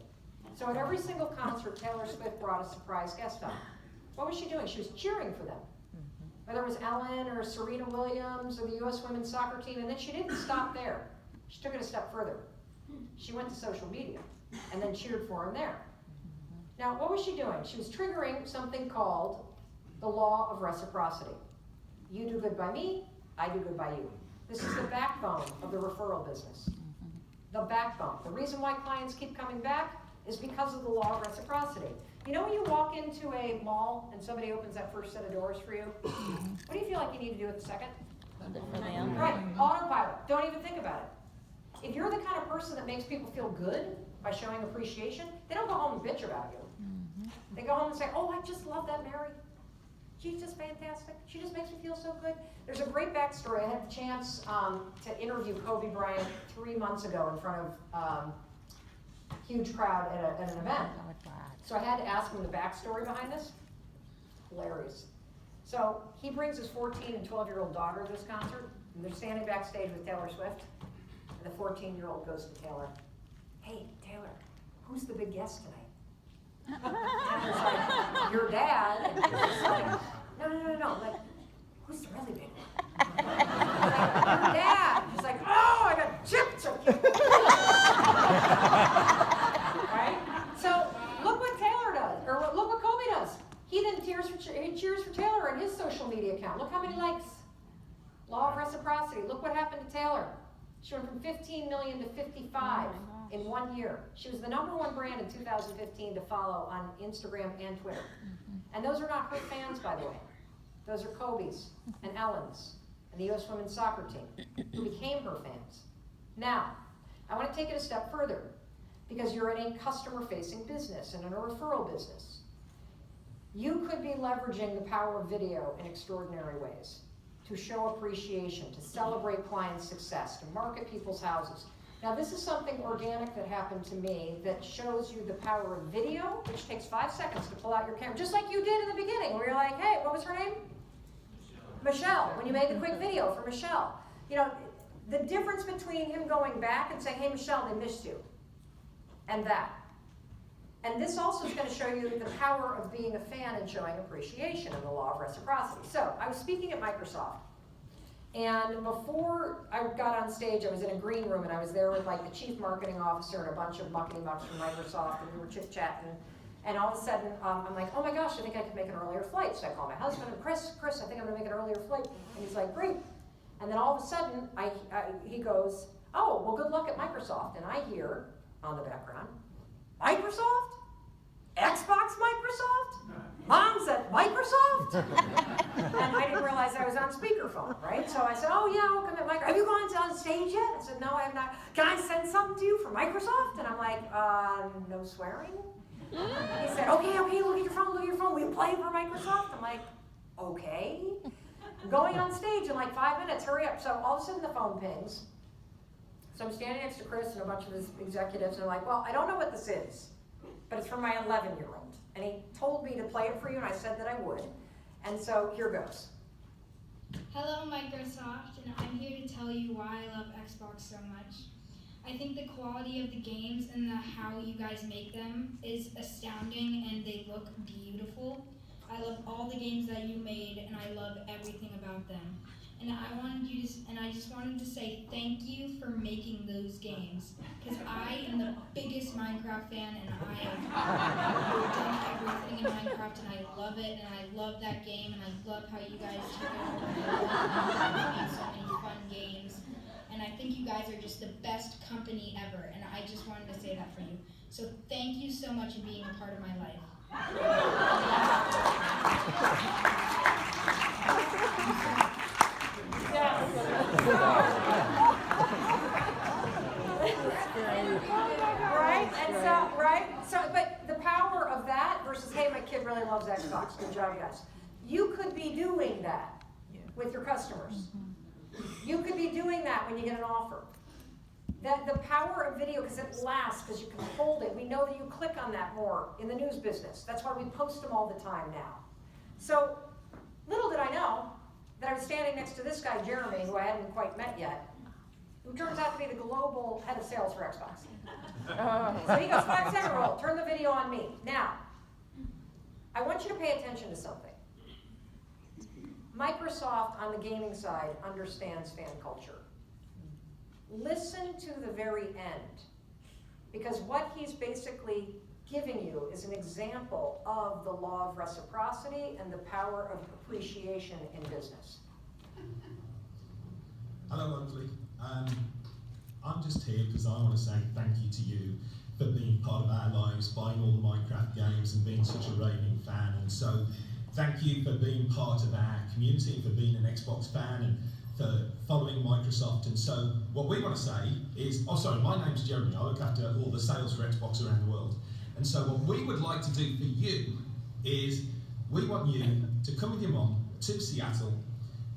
So at every single concert, Taylor Swift brought a surprise guest on. What was she doing? She was cheering for them. Whether it was Ellen or Serena Williams or the U.S. women's soccer team, and then she didn't stop there. She took it a step further. She went to social media and then cheered for him there. Now, what was she doing? She was triggering something called the law of reciprocity. You do good by me, I do good by you. This is the backbone of the referral business. The backbone. The reason why clients keep coming back is because of the law of reciprocity. You know when you walk into a mall and somebody opens that first set of doors for you? What do you feel like you need to do at the second? Right, autopilot. Don't even think about it. If you're the kind of person that makes people feel good by showing appreciation, they don't go home and bitch about you. They go home and say, oh, I just love that Mary. She's just fantastic. She just makes me feel so good. There's a great backstory. I had the chance to interview Kobe Bryant 3 months ago in front of a huge crowd at an event. So I had to ask him the backstory behind this. Hilarious. So he brings his 14 and 12-year-old daughter to this concert, and they're standing backstage with Taylor Swift, and the 14-year-old goes to Taylor, hey, Taylor, who's the big guest tonight? And it's like, your dad. And it's like, no. Like, who's the really big one? Like, your dad. He's like, oh, I got chips. Right? So look what Taylor does, or look what Kobe does. He then cheers for Taylor on his social media account. Look how many likes. Law of reciprocity. Look what happened to Taylor. She went from 15 million to 55 in 1 year. She was the #1 brand in 2015 to follow on Instagram and Twitter. And those are not her fans, by the way. Those are Kobe's and Ellen's and the U.S. women's soccer team who became her fans. Now, I want to take it a step further because you're in a customer-facing business and in a referral business. You could be leveraging the power of video in extraordinary ways to show appreciation, to celebrate clients' success, to market people's houses. Now, this is something organic that happened to me that shows you the power of video, which takes 5 seconds to pull out your camera, just like you did in the beginning, where you're like, hey, what was her name? Michelle, when you made the quick video for Michelle. You know, the difference between him going back and saying, hey, Michelle, they missed you, and that. And this also is going to show you the power of being a fan and showing appreciation and the law of reciprocity. So, I was speaking at Microsoft. And before I got on stage, I was in a green room and I was there with like the chief marketing officer and a bunch of muckety-mucks from Microsoft, and we were chit-chatting. And all of a sudden, I'm like, oh my gosh, I think I can make an earlier flight. So I call my husband and Chris, I think I'm gonna make an earlier flight. And he's like, great. And then all of a sudden, he goes, oh, well, good luck at Microsoft. And I hear on the background, Microsoft? Xbox Microsoft? Mom's at Microsoft? And I didn't realize I was on speakerphone, right? So I said, oh yeah, welcome at Microsoft. Have you gone on stage yet? I said, no, I have not. Can I send something to you from Microsoft? And I'm like, no swearing? He said, okay, look at your phone. Will you play for Microsoft? I'm like, okay. I'm going on stage in like 5 minutes, hurry up. So all of a sudden the phone pings. So I'm standing next to Chris and a bunch of his executives, and they're like, well, I don't know what this is, but it's from my 11-year-old. And he told me to play it for you, and I said that I would. And so here goes. Hello, Microsoft, and I'm here to tell you why I love Xbox so much. I think the quality of the games and how you guys make them is astounding, and they look beautiful. I love all the games that you made, and I love everything about them. And I just wanted to say thank you for making those games, because I am the biggest Minecraft fan, and I have done everything in Minecraft, and I love it, and I love that game, and I love how you guys took it over and made so many fun games. And I think you guys are just the best company ever, and I just wanted to say that for you. So thank you so much for being a part of my life. But the power of that versus, hey, my kid really loves Xbox, good job, guys. You could be doing that with your customers. You could be doing that when you get an offer. The power of video, because it lasts, because you can hold it. We know that you click on that more in the news business. That's why we post them all the time now. So little did I know that I was standing next to this guy, Jeremy, who I hadn't quite met yet, who turns out to be the global head of sales for Xbox. So he goes, 5-second roll, turn the video on me. Now, I want you to pay attention to something. Microsoft, on the gaming side, understands fan culture. Listen to the very end, because what he's basically giving you is an example of the law of reciprocity and the power of appreciation in business. Hello, Oakley. I'm just here because I want to say thank you to you for being part of our lives, buying all the Minecraft games and being such a raving fan. And so thank you for being part of our community, for being an Xbox fan and for following Microsoft. And so what we want to say is, my name's Jeremy. I look after all the sales for Xbox around the world. And so what we would like to do for you is we want you to come with your mum to Seattle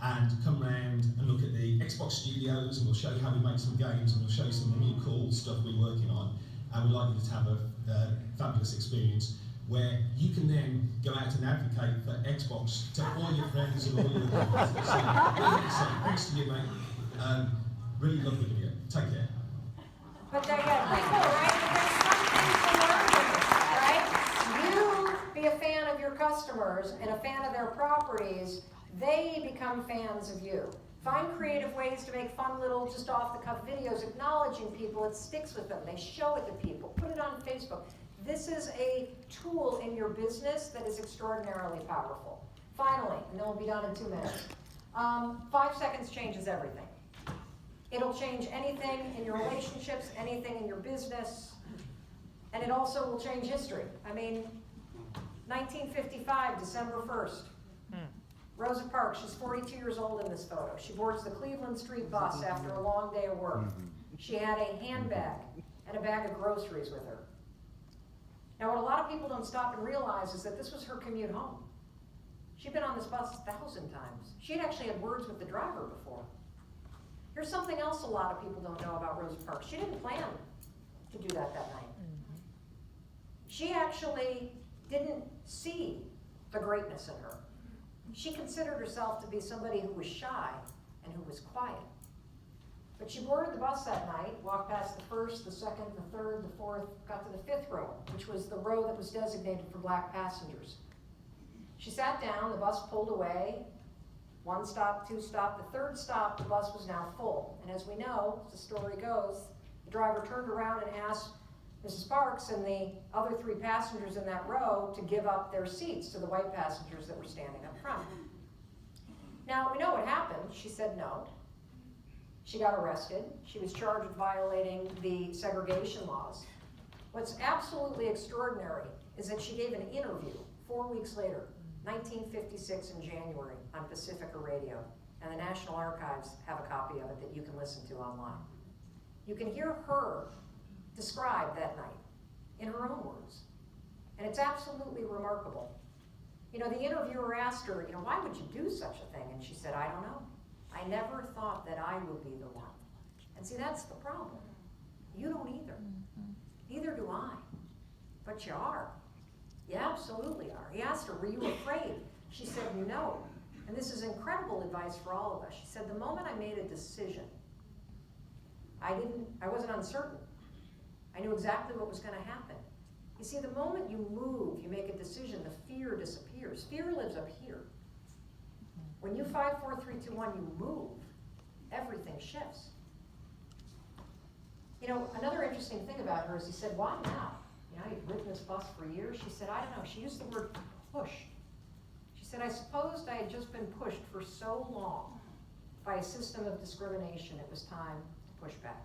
and come round and look at the Xbox studios, and we'll show you how we make some games, and we'll show you some of the new cool stuff we're working on. And we'd like you to have a fabulous experience where you can then go out and advocate for Xbox to all your friends and all your neighbours. So really excited. Thanks to you, mate. Really love the video. Take care. But there you go, right? There's something to learn, right? You be a fan of your customers and a fan of their properties, they become fans of you. Find creative ways to make fun little, just off-the-cuff videos acknowledging people. It sticks with them. They show it to people. Put it on Facebook. This is a tool in your business that is extraordinarily powerful. Finally, and then we'll be done in 2 minutes. 5 seconds changes everything. It'll change anything in your relationships, anything in your business, and it also will change history. I mean, 1955, December 1st. Rosa Parks, she's 42 years old in this photo. She boards the Cleveland Street bus after a long day of work. She had a handbag and a bag of groceries with her. Now, what a lot of people don't stop and realize is that this was her commute home. She'd been on this bus 1,000 times. She'd actually had words with the driver before. Here's something else a lot of people don't know about Rosa Parks. She didn't plan to do that night. She actually didn't see the greatness in her. She considered herself to be somebody who was shy and who was quiet. But she boarded the bus that night, walked past the first, the second, the third, the fourth, got to the 5th row, which was the row that was designated for black passengers. She sat down, the bus pulled away, 1 stop, 2 stop, the 3rd stop, the bus was now full. And as we know, as the story goes, the driver turned around and asked Mrs. Parks and the other 3 passengers in that row to give up their seats to the white passengers that were standing up front. Now, we know what happened. She said no. She got arrested. She was charged with violating the segregation laws. What's absolutely extraordinary is that she gave an interview 4 weeks later, 1956 in January, on Pacifica Radio, and the National Archives have a copy of it that you can listen to online. You can hear her describe that night in her own words, and it's absolutely remarkable. You know, the interviewer asked her, you know, why would you do such a thing? And she said, I don't know. I never thought that I would be the one. And see, that's the problem. You don't either. Neither do I. But you are. You absolutely are. He asked her, were you afraid? She said, no. And this is incredible advice for all of us. She said, the moment I made a decision, I wasn't uncertain. I knew exactly what was going to happen. You see, the moment you move, you make a decision, the fear disappears. Fear lives up here. When you 5, 4, 3, 2, 1, you move, everything shifts. You know, another interesting thing about her is he said, why now? You know, you've ridden this bus for years. She said, I don't know. She used the word push. She said, I supposed I had just been pushed for so long by a system of discrimination, it was time to push back.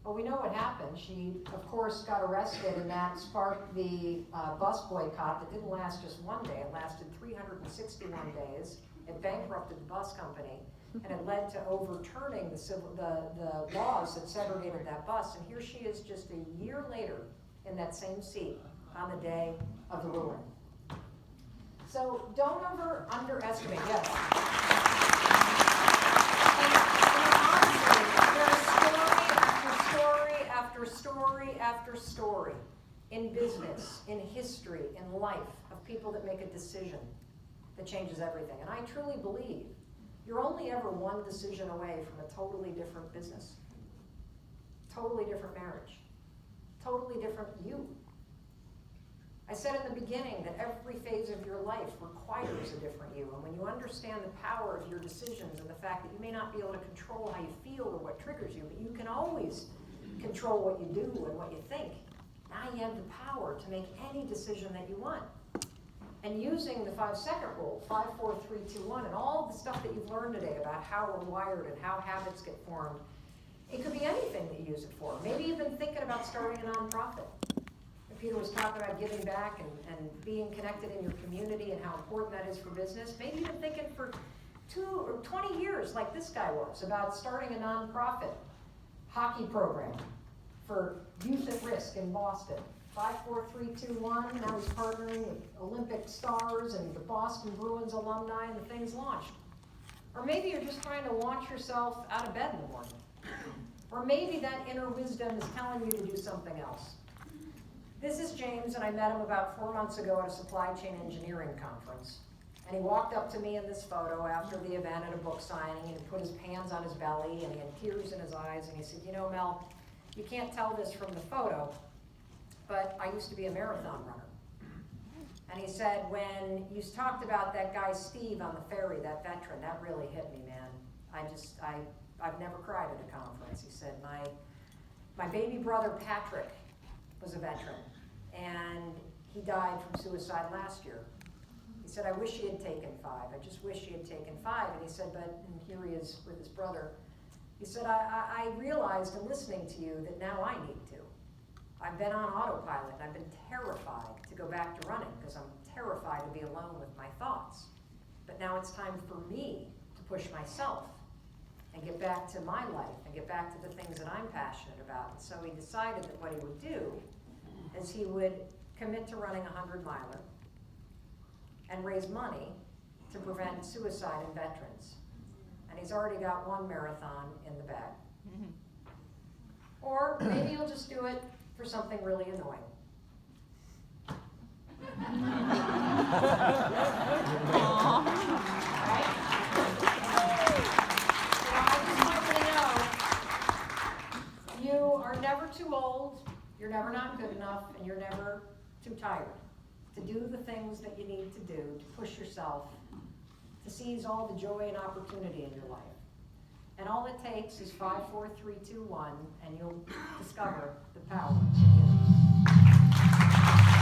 Well, we know what happened. She, of course, got arrested, and that sparked the bus boycott that didn't last just one day. It lasted 361 days. It bankrupted the bus company, and it led to overturning the laws that segregated that bus. And here she is just a year later in that same seat on the day of the ruling. So don't underestimate, yes. Story after story in business, in history, in life, of people that make a decision that changes everything. And I truly believe you're only ever one decision away from a totally different business, totally different marriage, totally different you. I said in the beginning that every phase of your life requires a different you. And when you understand the power of your decisions and the fact that you may not be able to control how you feel or what triggers you, but you can always control what you do and what you think. Now you have the power to make any decision that you want. And using the 5-second rule, 5, 4, 3, 2, 1, and all the stuff that you've learned today about how we're wired and how habits get formed, it could be anything that you use it for. Maybe you've been thinking about starting a nonprofit. Peter was talking about giving back and being connected in your community and how important that is for business. Maybe you've been thinking for 2 or 20 years, like this guy was, about starting a nonprofit hockey program for youth at risk in Boston. 5, 4, 3, 2, 1. Now he's partnering with Olympic stars and the Boston Bruins alumni, and the thing's launched. Or maybe you're just trying to launch yourself out of bed in the morning. Or maybe that inner wisdom is telling you to do something else. This is James, and I met him about 4 months ago at a supply chain engineering conference. And he walked up to me in this photo after the event at a book signing, and he put his hands on his belly, and he had tears in his eyes, and he said, you know, Mel, you can't tell this from the photo, but I used to be a marathon runner. And he said, when you talked about that guy Steve on the ferry, that veteran, that really hit me, man. I've never cried at a conference. He said, my baby brother Patrick was a veteran, and he died from suicide last year. He said, I wish he had taken 5. I just wish he had taken 5. And he said, but, and here he is with his brother. He said, I realized in listening to you that now I need to. I've been on autopilot, and I've been terrified to go back to running because I'm terrified to be alone with my thoughts. But now it's time for me to push myself and get back to my life and get back to the things that I'm passionate about. And so he decided that what he would do is he would commit to running a 100-miler and raise money to prevent suicide in veterans. And he's already got 1 marathon in the bag. Or maybe he'll just do it for something really annoying. Right? So I just want you to know, you are never too old, you're never not good enough, and you're never too tired to do the things that you need to do to push yourself, to seize all the joy and opportunity in your life. And all it takes is 5, 4, 3, 2, 1, and you'll discover the power in you.